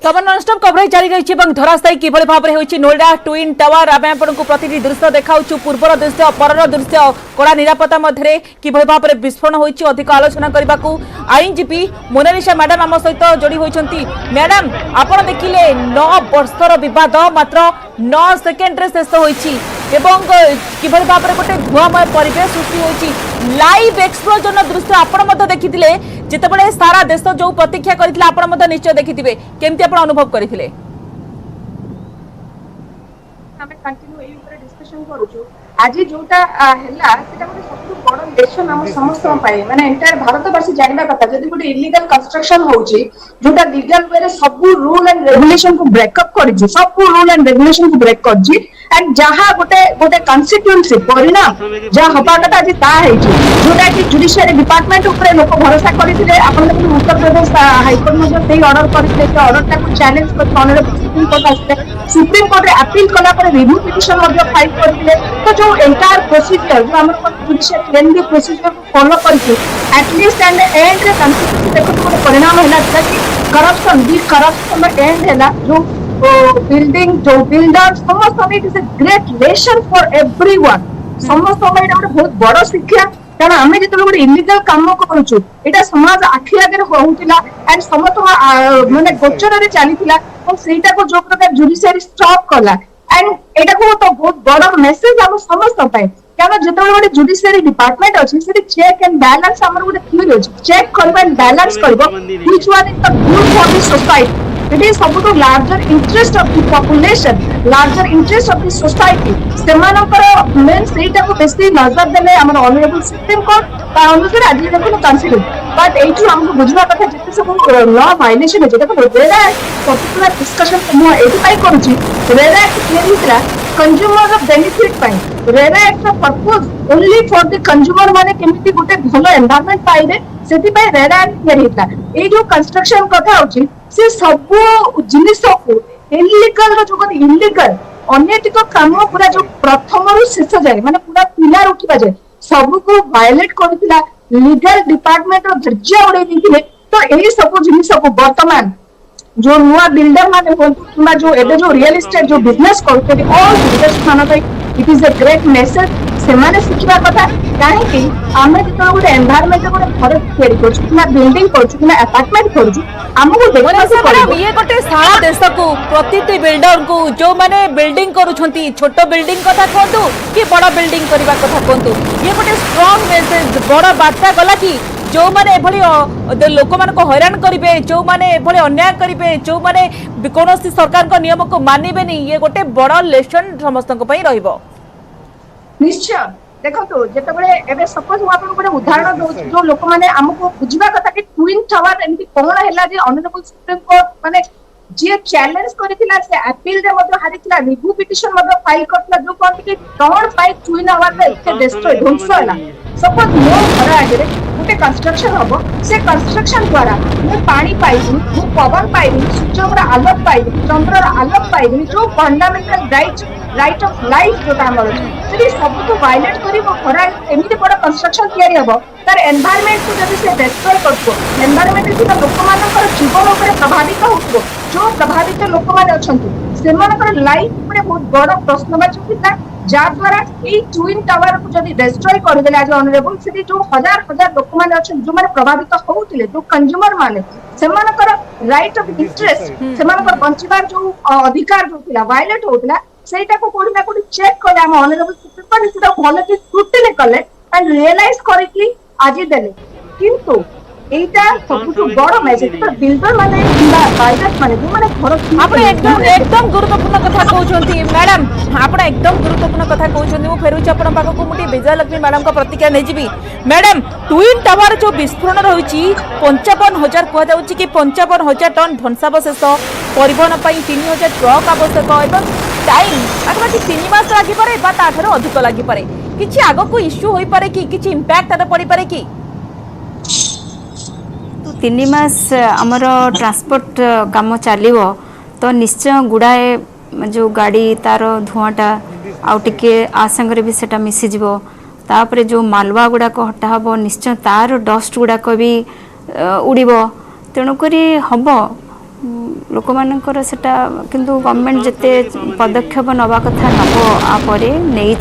S1: तब नॉनस्टॉप कवरेज जारी रही धराशायी किभଳି भाव में होइछि नोएडा ट्विन टावर आम आपको प्रतिटी दृश्य देखाऊँ पूर्वर दृश्य परर दृश्य कड़ा निरापत्ता मध्य किभଳି भाव में विस्फोरण होइछि अधिक आलोचना करने को आईनजीपी मोनालिसा मैडम आम सहित जोड़ी होइछंती। मैडम आपण देखिले 9 वर्षर विवाद मात्र 9 सेकेंड रे शेष होइछि एवं किभଳି भाव में गोटे धुआमय परिवेश सृष्टि होइछि लाइव एक्सप्लोजन दृश्य आपण मध्य देखिथिले जेतेबेले सारा देश जो प्रतीक्षा करथिला आपण मध्य निश्चय देखिथिबे केमती आपण अनुभव करथिले।
S9: आमे कंटिन्यू एई ऊपर डिस्कशन करूछु आज जोटा हैला सेटा गोटे सबटु बड़ लेसन हम समस्त पाए माने एंटायर भारतवर्षी जानबा कथा जदि गोटे इलीगल कंस्ट्रक्शन होउची जोटा लीगल वे रे सब रूल एंड रेगुलेशन को ब्रेकअप करजी सब रूल एंड रेगुलेशन को ब्रेक करजी एंड जहा गोटे गोटे कॉन्स्टिट्यूएंसी परिणाम जा हबा कथा आज ता हेची जोटा कि जुडिशियरी डिपार्टमेंट ऊपर लोक भरोसा करिथिले आपण देखु उत्तर प्रदेश हाईकोर्ट में सेही ऑर्डर करिथिले से ऑर्डर ता को चैलेंज कर ऑनरेबल सुप्रीम कोर्ट आस्ते सुप्रीम कोर्ट रे अपील कला पर रिव्यू पिटिशन मध्ये फाइल करथिले तो जो एंटायर प्रोसीजर जो हमर जुडिशियरी लेंदी प्रोसीजर को फॉलो करके एटलीस्ट एंड एंड रे कॉन्स्टिट्यूशन देखो तो परिणाम हैला कि करप्शन भी करप्शन में एंड हैला जो बिल्डिंग जो बिल्डर समस्त में it is a great lesson for everyone समस्त में एटा बहुत बड़ शिक्षा कारण आमे जेतले गोटे इलीगल काम करूछु एटा समाज आखि आगे होउतिला एंड समस्त माने गोचर रे चलीतिला और सेटा को जो प्रकार जुडिशियरी स्टॉप कला एंड एटा को तो बहुत बड़ मेसेज हम समस्त पाए कारण जेतले गोटे जुडिशियरी डिपार्टमेंट अछि सेठी चेक एंड बैलेंस हमर गोटे थियरी अछि चेक करबा एंड बैलेंस करबो which one is the good for the society it is सबुतो larger interest of the population larger interest of the society सेमानकर मेन सेटा को बेसी नजर देले हमर ऑनरेबल सुप्रीम कोर्ट ता अनुसार आज देखो कंसीडर बट एठू हमको बुझवा कथा जते सब लॉ वायलेशन जेटा को रेरा पर्टिकुलर डिस्कशन मो एठी पाई करूची RERA clearly consumer benefit pi RERA act purpose only for the consumer माने केमिति गुटे भलो एनवायरनमेंट पाइबे सेति पाई रेरा क्लियरली ए जो कंस्ट्रक्शन कथा होची से सब जिनिस को इलीगल रो जो इलीगल अनैतिक काम पूरा जो प्रथम रु शेष जाए माने पूरा पिलर उठिबा जाए सब को वायलेट करथिला लीगल डिपार्टमेंट रो धैर्य उड़े दिथिले तो एही सब जिनिस को वर्तमान जो नुआ बिल्डर माने होंतु किमा जो एबे जो रियल एस्टेट जो बिजनेस करते ऑल बिजनेस खाना भाई it is a great message से माने शिखिबा कथा काहे कि आमे जतो गोटे एनवायरनमेंट गोटे घर तयारी करछु किना बिल्डिंग करछु किना अपार्टमेंट करछु हमहु देखना से
S1: मैडम ये गोटे सारा देश को प्रतिटी बिल्डर को जो माने बिल्डिंग करूछंती छोटो बिल्डिंग कथा कहतु कि बड़ा बिल्डिंग करबा कथा कहतु ये गोटे स्ट्रांग मेसेज बड़ा वार्ता गला कि जो माने एभली लोक मान को हैरान करिवे जो माने एभली अन्याय करिवे जो माने कोनोसी सरकार को नियम को मानिबेनी ये गोटे बड़ा लेसन समस्त को पई रहइबो
S9: निश्चय देखो तो जेतबेले एबे सपोज हम आपन को उदाहरण दो जो लोक माने हमको बुझिबा कथा कि ट्विन टावर एमती कोन हैला जे ऑनरेबल सुप्रीम कोर्ट माने जे चैलेंज करिथिला से अपील रे मधे हारिथिला रिव्यू पिटिशन मधे फाइल करथिला जो कोन कि टॉवर फाइल ट्विन टावर रे इते डिस्ट्रॉय ध्वंस होला सपोज मो घर आगे गोटे कंस्ट्रक्शन हबो से कंस्ट्रक्शन द्वारा मु पानी पाइबी मु पवन पाइबी सूर्यर आलोक पाइबी चंद्रर आलोक पाइबी जो फंडामेंटल राइट ऑफ लाइफ जो हमर अछि सब तो वायलेट करी मो घर एमिति बड़ कंस्ट्रक्शन तयारी हबो तार एनवायरनमेंट को जदि से डिस्ट्रॉय करबो एनवायरनमेंट के लोक मानकर जीवन ऊपर प्रभावित होतो जो प्रभावित लोक माने अछंती सेमानकर लाइफ ऊपर बहुत बड़ प्रश्नवाची थिला जा द्वारा ए ट्विन टावर को जदि डिस्ट्रॉय कर देले आज ऑनरेबल सिटी जो हजार हजार लोक माने अछन जो माने प्रभावित होउतिले जो कंज्यूमर माने सेमानकर राइट ऑफ इंटरेस्ट सेमानकर बंचिबार जो अधिकार जो थिला वायलेट होउतिला सेटा को कोडी ना कोडी चेक करे हम ऑनरेबल सुप्रीम कोर्ट सेटा भलो कि स्क्रूटिनी कले एंड रियलाइज करे कि आज देले किंतु एटा सबुठु बड़ मेसेज पर बिल्डर माने बायरस माने जो माने घर
S1: आपण एकदम गुरुत्वपूर्ण कथा कहउछंती मैडम आपण एकदम गुरुत्वपूर्ण कथा कहउछंती मु फेरुछ आपण पाखो को मुटी विजयलक्ष्मी मैडम का प्रतिक्रिया नै जिबी मैडम ट्विन टावर जो विस्फोरण रहुची 55000 कहआ जाउची कि 55000 टन ध्वंसावशेष परिवहन पई 3000 ट्रक आवश्यक एवं टाइम अथवा 3 मास लागि पारे बा ताठरो अधिक लागि पारे किछि आगो को इश्यू होई पारे कि किछि इंपैक्ट आदा पड़ी पारे कि
S3: 3 मास आमर ट्रांसपोर्ट काम चलो तो निश्चय गुड़ाए जो गाड़ी तार धुआटा आउ टिके आ संगे भी सेटा मिसीज तापर जो मालवा गुड़ाक हटा हम निश्चय तार डस्ट गुड़ाक भी उड़ब तेणुक हम लोक मानकर सेटा किंतु गवर्नमेंट जिते पदक्षेप नवा कथा नब आपर नहीं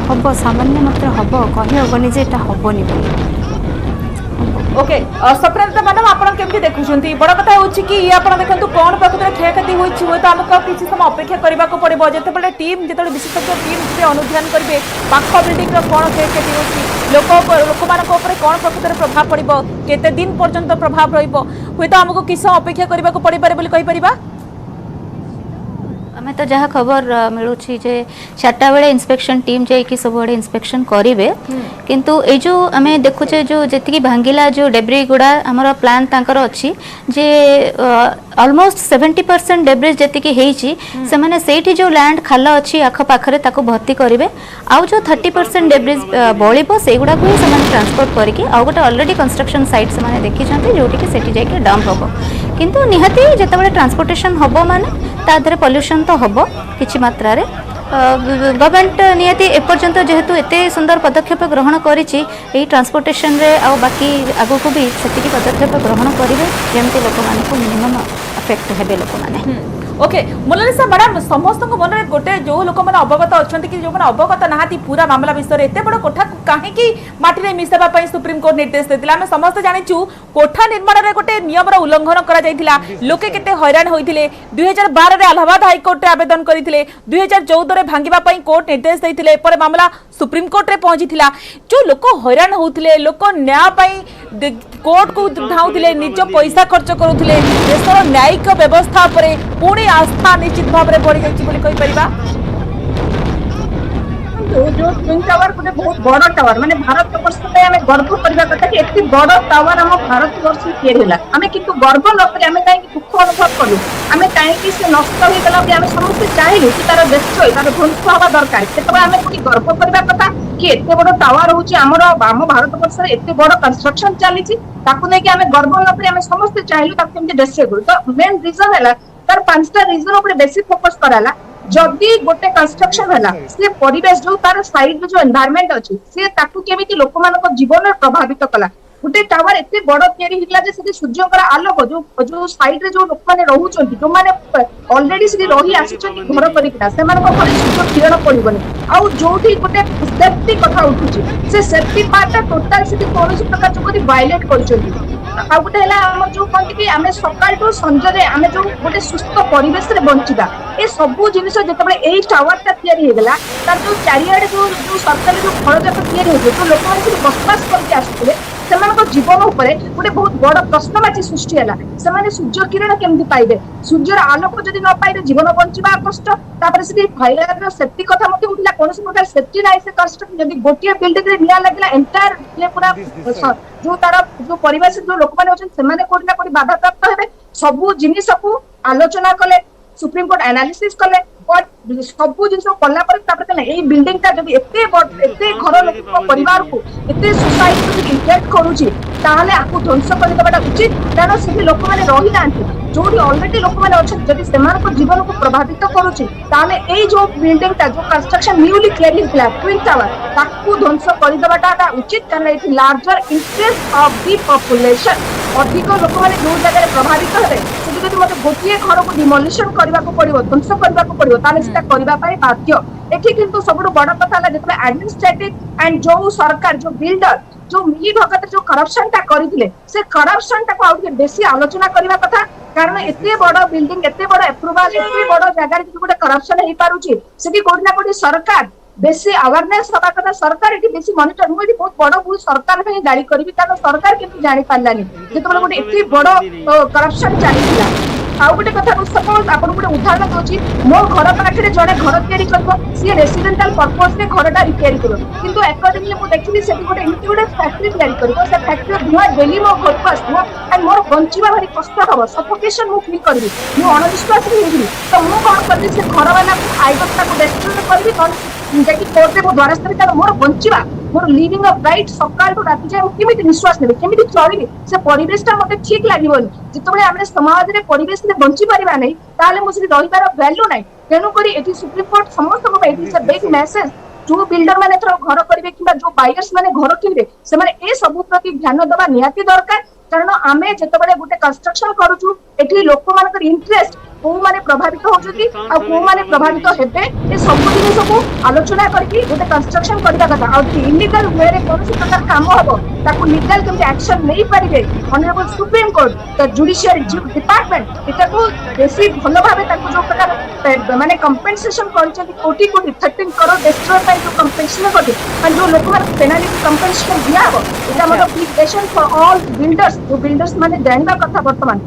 S3: हम सामान्य मात्र हम कही हेनी जे हेनी बोली
S1: ओके स्वप्नलता मैडम आपण केमती देखुछंती बड़ कथा होछि कि आपण देखंतु कोन प्रकृति क्षयक्षति होछि हो त हमको किछि समय अपेक्षा करबा को पड़िबो जेते बळे टीम जेते विशेषज्ञ टीम से अनुध्यान करबे पाख बिल्डिंग रो कोन क्षयक्षति होछि लोक मानक ऊपर कोन प्रकृति प्रभाव पड़िबो केते दिन पर्यंत प्रभाव रहिबो हो त हमको किछि समय अपेक्षा करबा को पड़ि पारे बोली कहि परिबा
S2: आमे तो जहाँ खबर मिलूची जे 4टा बेले इंस्पेक्शन टीम जाइए सब आड़े इंस्पेक्शन करेंगे किंतु ये जो आमे देखुचे जो जी भांगिला जो डेब्री गुड़ा आमर प्लान तांकर अच्छी जे ऑलमोस्ट 70% डेब्रिज जी होती से जो लैंड खाल अच्छी आखपाखे ताको भर्ती करेंगे आउ जो 30% डेब्रिज बड़ब से गुड़ा को ट्रांसपोर्ट करके आउ गोटे ऑलरेडी कंस्ट्रक्शन साइट से देखी जोटि से जाकि डंप हम किंतु निहाती जितेबाला ट्रांसपोर्टेशन हम माने तादरे पॉल्यूशन तो हम किछि मात्रा रे गवर्नमेंट निहाती एपर्यंत जेहेतु एते सुंदर पदक्षेप ग्रहण करिछि एही ट्रांसपोर्टेशन रे आ बाकी आगो को भी सेतिकी पदक्षेप ग्रहण करिवे जेमते लोक मानकु मिनिमम अफेक्ट हेबे लोक माने
S1: ओके मोनालिसा मैडम समस्त मन में गोटे जो लोक मैंने अवगत अच्छा कि जो मैंने अवगत नहाती पूरा मामला विषय एत बड़ कोठा कहीं माटी मिसापी सुप्रीम कोर्ट निर्देश देते आम समस्त जाचु कोठा निर्माण में गोटे नियम उल्लंघन कर लोके केते हैरान होते 2012 अलाहाबाद हाइकोर्ट में आवेदन करते 2014 भांगापी कोर्ट निर्देश देते मामला सुप्रीम कोर्ट में पहुंची जो लोक हैरान होते लोक न्याय कोर्ट को धाउले निज पैसा खर्च करुले देशर न्यायिक व्यवस्था पुणी आस्था निश्चित भाव में बढ़ी जाइए
S9: जो ट्विन टावर गोटे बहुत बड़ टावर माने भारत वर्ष पे हमें गर्व करबा कथा कि एति बड़ टावर हम भारत वर्ष के होला हमें किंतु गर्व न करी हमें काहे दुख अनुभव करू हमें काहे कि से नष्ट होई गला कि हमें समस्त चाहे कि तार देश तार ध्वंस हवा दरकार सेतबा हमें कोनी गर्व करबा कथा कि एते बड़ टावर होची हमर हम भारत वर्ष रे एते बड़ कंस्ट्रक्शन चली छी ताकू नै कि हमें गर्व न करी हमें समस्त चाहेलु ताकू केमते डिस्ट्रॉय तो मेन रीजन हैला तार 5टा रीजन ऊपर बेसी फोकस कराला जदि गोटे कंस्ट्रक्शन हैला से परिवेश जो तार साइड जो एनवायरनमेंट अछि से ताकू केमिति लोक मानक जीवन प्रभावित कला गोटे टावर एते बड़ तयारी हिला जे से सूर्यकर आलोक जो साइड रे जो लोक माने रहउचंती जो माने ऑलरेडी से रही आछचंती घर करिकना से मानक पर सूर्य किरण पड़िबनी आ जोठी गोटे सेफ्टी कथा उठुची से सेफ्टी पार्ट टोटल से कोनोसी प्रकार जो कोदी वायलेट करचंती आ गोटे हला हम जो कहती कि आमे सकाल टू संजय रे आमे जो गोटे सुस्थ परिवेश रे बंचिबा ए सबु जिनिस जेतबे एई टावर ता तयारी हे गेला तार जो चारियाडे जो सरकार जो फल जाक तयारी हो जो लोक माने बसवास करके आसुले सेमानको जीवन उपरे गोटे बहुत बड़ प्रश्नवाची सृष्टि हैला सेमाने सूर्य किरण केमति पाइबे सूर्यर आलोक जदि न पाइबे जीवन बंचिबा कष्ट तापर से फायर रो सेफ्टी कथा मते उठला कोनोसी प्रकार सेफ्टी नाइ से कष्ट जदि गोटिया बिल्डिंग रे निया लागला एंटायर ये पूरा जो तार जो परिवेश जो लोक माने होछन सेमाने कोडी ना कोडी बाधा प्राप्त हेबे सबु जिनिस को आलोचना कले सुप्रीम कोर्ट एनालिसिस कले और सबु जिनिस कला पर तापर कले एई बिल्डिंग ता जदि एते घर लोक परिवार को एते सोसाइटी को जदि इफेक्ट करूची ताहले आपको ध्वंस कर देबाटा उचित कारण से लोक माने रही नांती जोडी ऑलरेडी लोक माने अछन जदि सेमान को जीवन को प्रभावित करूची ताहले एई जो बिल्डिंग ता जो कंस्ट्रक्शन न्यूली क्लियर हिला ट्विन टावर ताकू ध्वंस कर देबाटा उचित कारण it larger interest of the population अधिक लोक माने जो जगह प्रभावित हेबे से जदि मते गोटिए घर को डिमोलिशन करबा को पड़िबो ध्वंस करबा को पड़िबो ताले सेटा करबा पाई बाध्य एठी किंतु सबुठ बड़ कथा हला जेतबे एडमिनिस्ट्रेटिव एंड जो सरकार जो बिल्डर जो मिली भगत जो करप्शन ता करिथिले से करप्शन ता को आउटे बेसी आलोचना करबा कथा कारण एते बड़ बिल्डिंग एते बड़ अप्रूवल एते बड़ जगह रे गोटे करप्शन हे पारुची सेठी कोडी ना कोडी सरकार बेसी अवेयरनेस हवा कथा सरकार एठी बेसी मॉनिटर मुई बहुत बड़ भूल सरकार पे गाड़ी करबी कारण सरकार केमि जानि पारलानी जेतबे गोटे एते बड़ करप्शन चलीला आउ गोटे कथा सपोज आपन गोटे उदाहरण दोची मो घर पाखरे जड़े घर तयारी करबो सी रेसिडेंशियल पर्पस रे घरटा रिपेयर करबो किंतु अकॉर्डिंगली मु देखिली सेठी गोटे इमिति गोटे फैक्ट्री तयारी करबो से फैक्ट्री धुआ डेली मो घर को आसबो एंड मोर बंचिबा भारी कष्ट हबो सफोकेशन मु फील करबी मु अनविश्वास रे हेबी तो मु कोन करबी से घर वाला आइगता को डिस्ट्रॉय करबी कोन जेकी कोर्ट रे मो द्वारस्थ रे तार मोर बंचिबा मोर लिविंग ऑफ राइट सकाल टू राति जाय केमिति निश्वास नेबे केमिति चलिबी से परिवेशटा मते ठीक लागिबोनी जितबे हमरे समाज रे परिवेश रे बंची परिबा नै ताले मुसरी रहिबार वैल्यू नै तेनु करी एठी सुप्रीम कोर्ट समस्त को एठी से बिग मेसेज जो बिल्डर माने थरो घर करिवे किबा जो बायर्स माने घर किनबे से माने ए सब प्रति ध्यान देबा निहाती दरकार कारण आमे जेतबे गोटे कंस्ट्रक्शन करूछु एठी लोक मानकर इंटरेस्ट को माने प्रभावित होजती आ को माने प्रभावित हेबे ए सब जिनिस को आलोचना करके गोटे कंस्ट्रक्शन करबा कथा आ इलीगल वे रे कोनसी प्रकार काम हबो ताकू लीगल केमते एक्शन नै परिबे honourable supreme court the judiciary department एटा को बेसी भलो भाबे ताकू जो प्रकार माने कंपेंसेशन करछथि कोटी कोटी 13 करोड़ डिस्ट्रॉय पाई जो कंपेंसेशन करथि आ जो लोक माने पेनाल्टी कंपेंसेशन दिया हबो एटा मतलब प्लीकेशन फॉर ऑल बिल्डर्स जो बिल्डर्स माने जानबा कथा वर्तमान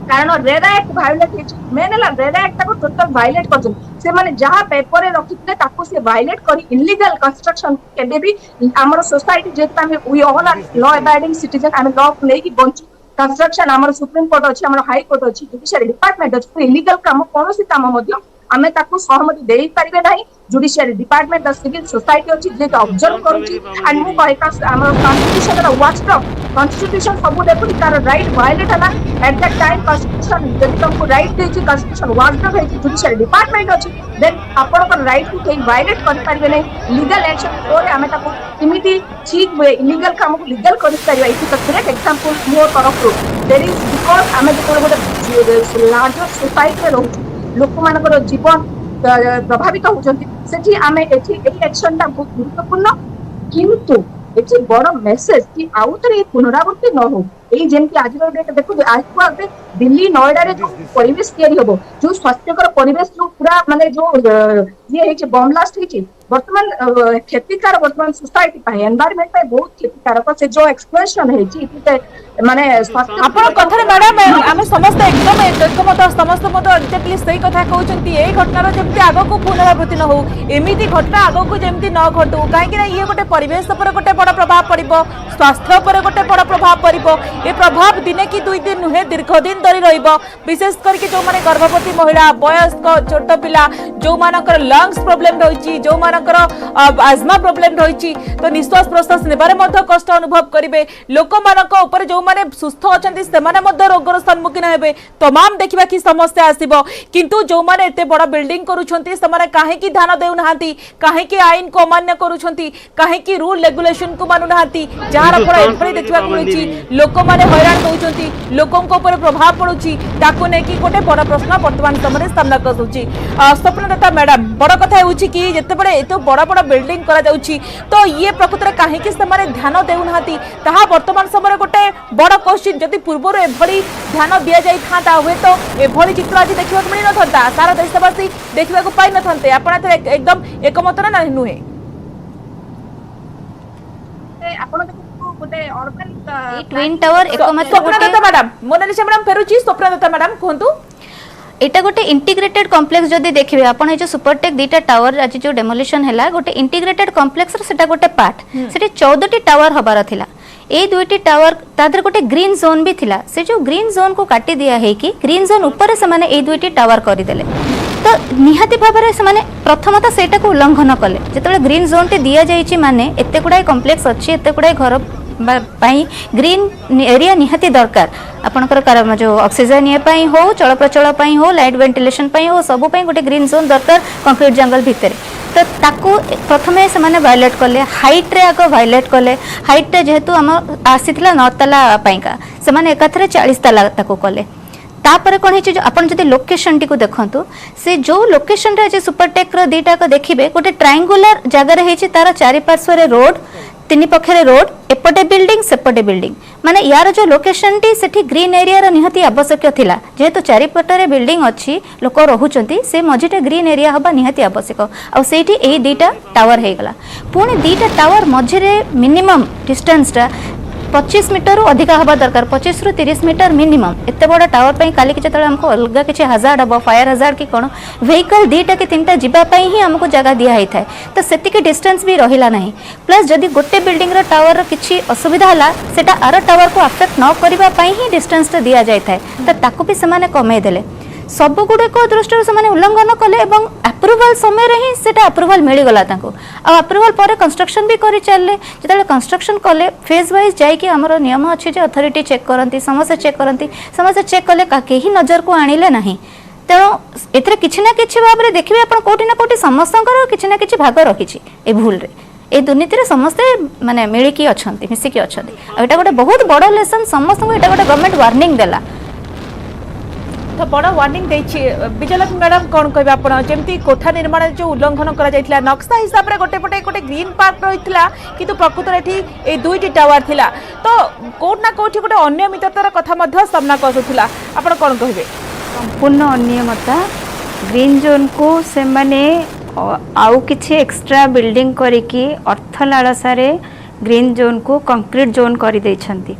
S9: कारण रेरा एक्ट भायोलेट मेन है रेरा एक्ट को टोटल भायोलेट कर से माने जहाँ पेपर रे रखिते ताको से भायोलेट करी इलीगल कंस्ट्रक्शन केबे भी हमर सोसाइटी जेत हम we all are law abiding citizen हम लॉ को लेकी बंचू कंस्ट्रक्शन हमर सुप्रीम कोर्ट अछि हमर हाई कोर्ट अछि जुडिशियरी डिपार्टमेंट अछि इलीगल काम कोनोसी काम मध्य आमे ताको सहमति देई परिबे नाही judiciary department the civil society अछि जे ऑब्जर्व करूची एंड मु कहि का हमर कॉन्स्टिट्यूशन रा वाचडॉग कॉन्स्टिट्यूशन सब देखु तार राइट वायलेट हला एट दैट टाइम कॉन्स्टिट्यूशन जब तुमको राइट देछि कॉन्स्टिट्यूशन वाचडॉग है जुडिशियरी डिपार्टमेंट अछि देन आपण को राइट को कहीं वायलेट कर परिबे नहीं लीगल एक्शन और आमे ताको किमिति ठीक वे इलीगल काम को लीगल कर परिबा इति तो ग्रेट एग्जांपल मोर तरफ देयर इज बिकॉज़ आमे जो गोटे लार्जर सोसाइटी रे रहू लोक मानकर जीवन प्रभावित होउछंती सेठी आमे एठी एक्शन ता बहुत गुरुत्वपूर्ण किंतु एठी बड़ मेसेज कि आउतरे पुनरावृत्ति न हो एई जेन कि आज डेट देखो आज को दिल्ली नोएडा रे जो परिवेश तैयारी होबो जो स्वास्थ्यकर परिवेश जो पूरा माने जो ये है बम ब्लास्ट है वर्तमान क्षतिकार वर्तमान सोसाइटी पाए एनवायरनमेंट पाए बहुत क्षतिकारक से जो एक्सप्लोरेशन है जी माने
S1: आपण कथरे मैडम आमे समस्त एकदम एकमत समस्त मत एक्जेक्टली सही कथा कहउचंती ए घटनार जेमति आगो को पुनरावृत्ति न हो एमिति घटना आगो को जेमति न घटू काहे कि ये गोटे परिवेश पर गोटे बड़ प्रभाव पड़िबो स्वास्थ्य पर गोटे बड़ प्रभाव पड़िबो ए प्रभाव दिने की दुई दिन नुहे दीर्घ दिन धरी रहिबो विशेष करके जो माने गर्भवती महिला वयस्क छोट पिला जो मानकर लंग्स प्रॉब्लम रहिछि जो मानकर आस्थमा प्रॉब्लम रहिछि तो निश्वास प्रश्वास नेबारे मध्य कष्ट अनुभव करिवे लोक मानक ऊपर जो माने सुस्थ अछंती से माने मध्य रोगर सम्मुखीन हेबे तमाम देखिबा की समस्या आसीबो किंतु जो माने एते बड़ बिल्डिंग करूछंती से माने काहे की ध्यान देउ नहांती काहे की आईन को अमान्य करूछंती काहे की रूल रेगुलेशन को मानु नहांती जहार पर एपरि देखिबा मिलुछि लोक माने हैरान होउछंती लोकों को ऊपर प्रभाव पडुछि ताको ने की गोटे बड़ प्रश्न वर्तमान समय सामना करूछि स्वप्नदाता मैडम बड़ कथा होउछि कि जते बड़े एतो बड़ बड़ बिल्डिंग करा जाउछि तो ये प्रकृत रे काहे की से माने ध्यान देउ नहांती ताहा वर्तमान समय गोटे बड़ क्वेश्चन जदि पूर्वर एभली ध्यान दिया जाई थाता हुए तो एभली चित्र आज देखिबा मिल नथंता सारा देशवासी देखिबा को पाइ नथंते आपण एकदम एकमत ना नुहे
S9: आपण गोटे अर्बन
S2: ट्विन टावर एकमत
S1: स्वप्नदाता मैडम मोनालिसा मैडम फेरुची स्वप्नदाता मैडम कहंतु
S2: एटा गोटे इंटीग्रेटेड कॉम्प्लेक्स जदि देखिबे आपण ए जो सुपरटेक दीटा टावर आज जो डेमोलिशन हैला गोटे इंटीग्रेटेड कॉम्प्लेक्स सेटा गोटे पार्ट सेठी 14 टी टावर हबार थिला ए दुईटी टावर तादर गोटे ग्रीन जोन भी थिला से जो ग्रीन जोन को काटी दिया है कि ग्रीन जोन ऊपर से माने ए दुईटी टावर कर देले तो निहाती भाबरे से माने प्रथमतः सेटा को उल्लंघन कले जेतले ग्रीन जोन टे दिया जाईची माने एते गुडाई कॉम्प्लेक्स अछि एते गुडाई घर पाई ग्रीन एरिया निहाती दरकार आपनकर जो ऑक्सीजन ये पाई हो चल प्रचल पाई हो लाइट वेंटिलेशन पाई हो सब पाई गोटे ग्रीन जोन दरकार कंक्रीट जंगल भितर तो ताकू प्रथमे से माने वायलेट कले हाइट रे आगो वायलेट कले हाइट रे जेहेतु हम आसीथिला 9 ताला पाइका से माने एकाथरे 40 ताला ताकू कले तापर कोन हे जो आपण जदि लोकेशन टी को देखंतु से जो लोकेशन रे जे सुपरटेक रो दीटा को देखिबे गोटे ट्रायंगुलर जगह रे हेछि तार चारि पार्श्व रे रोड तीन पक्षरे रोड एपटे बिल्डिंग सेपटे बिल्डिंग माने यार जो लोकेशन टी सेठी ग्रीन एरिया रो निहती आवश्यक थिला जेहेतु चारि पटरे बिल्डिंग अछि लोक रहुचंती से मझिटे ग्रीन एरिया हबा निहती आवश्यक आ सेठी एही दीटा टावर हे गला पुणी दीटा टावर मझिरे मिनिमम डिस्टेंस टा 25 मीटर अधिक हवा दरकार 25 रु 30 मीटर मिनिमम एते बड़ा टावर पई काली के जतले हमको अलगा किछि हजार हबो फायर हजार की कोन व्हीकल दीटा के तीनटा जिबा पई ही हमको जगह दिया है थाए तो सेति के डिस्टेंस भी रहिला नहीं प्लस जदी गोटे बिल्डिंग रो टावर रो किछि असुविधा हला सेटा आरो टावर को अफेक्ट न करिबा पई ही डिस्टेंस ता दिया जाय थाए तो ताको भी समाने कमे देले सब गुडे को दृष्टि से उल्लंघन कले एवं अप्रूवल समय रे ही सेटा अप्रूवल मिली गला ताको आ अप्रूवल पर कंस्ट्रक्शन भी करि चलले जतले कंस्ट्रक्शन कले फेज वाइज जाई कि हमरो नियम अछि जे अथॉरिटी चेक करंती समस्या चेक कले काके ही नजर को आनिले नाही तेणु एथरे किछि ना किछि भाबरे देखिबे आपण कोठी ना कोठी समस्तंकर किछि ना किछि भाग रखिछि ए भूल रे ए दुर्नीति रे समस्ते माने मिलिकी अछंती मिसिकी अछंती आ एटा गोटे बहुत बड़ लेसन समस्त को एटा गोटे गवर्नमेंट वार्निंग देला
S1: तो बड़ वार्निंग देछि विजयलक्ष्मी मैडम कोन कहबे आपण जेमती कोठा निर्माण जो उल्लंघन करा जायतिला नक्शा हिसाब रे गोटे पटे गोटे ग्रीन पार्क रहितला किंतु प्रकृत रे एठी ए दुईटी टावर थिला तो कोठ ना कोठी गोटे अनियमिततार कथा मध्य सामना करथुला आपण कोन कहबे
S3: संपूर्ण अनियमता ग्रीन जोन को से माने आउ किछि एक्स्ट्रा बिल्डिंग करिकी अर्थ लालसारे ग्रीन जोन को कंक्रीट जोन करि दैछंती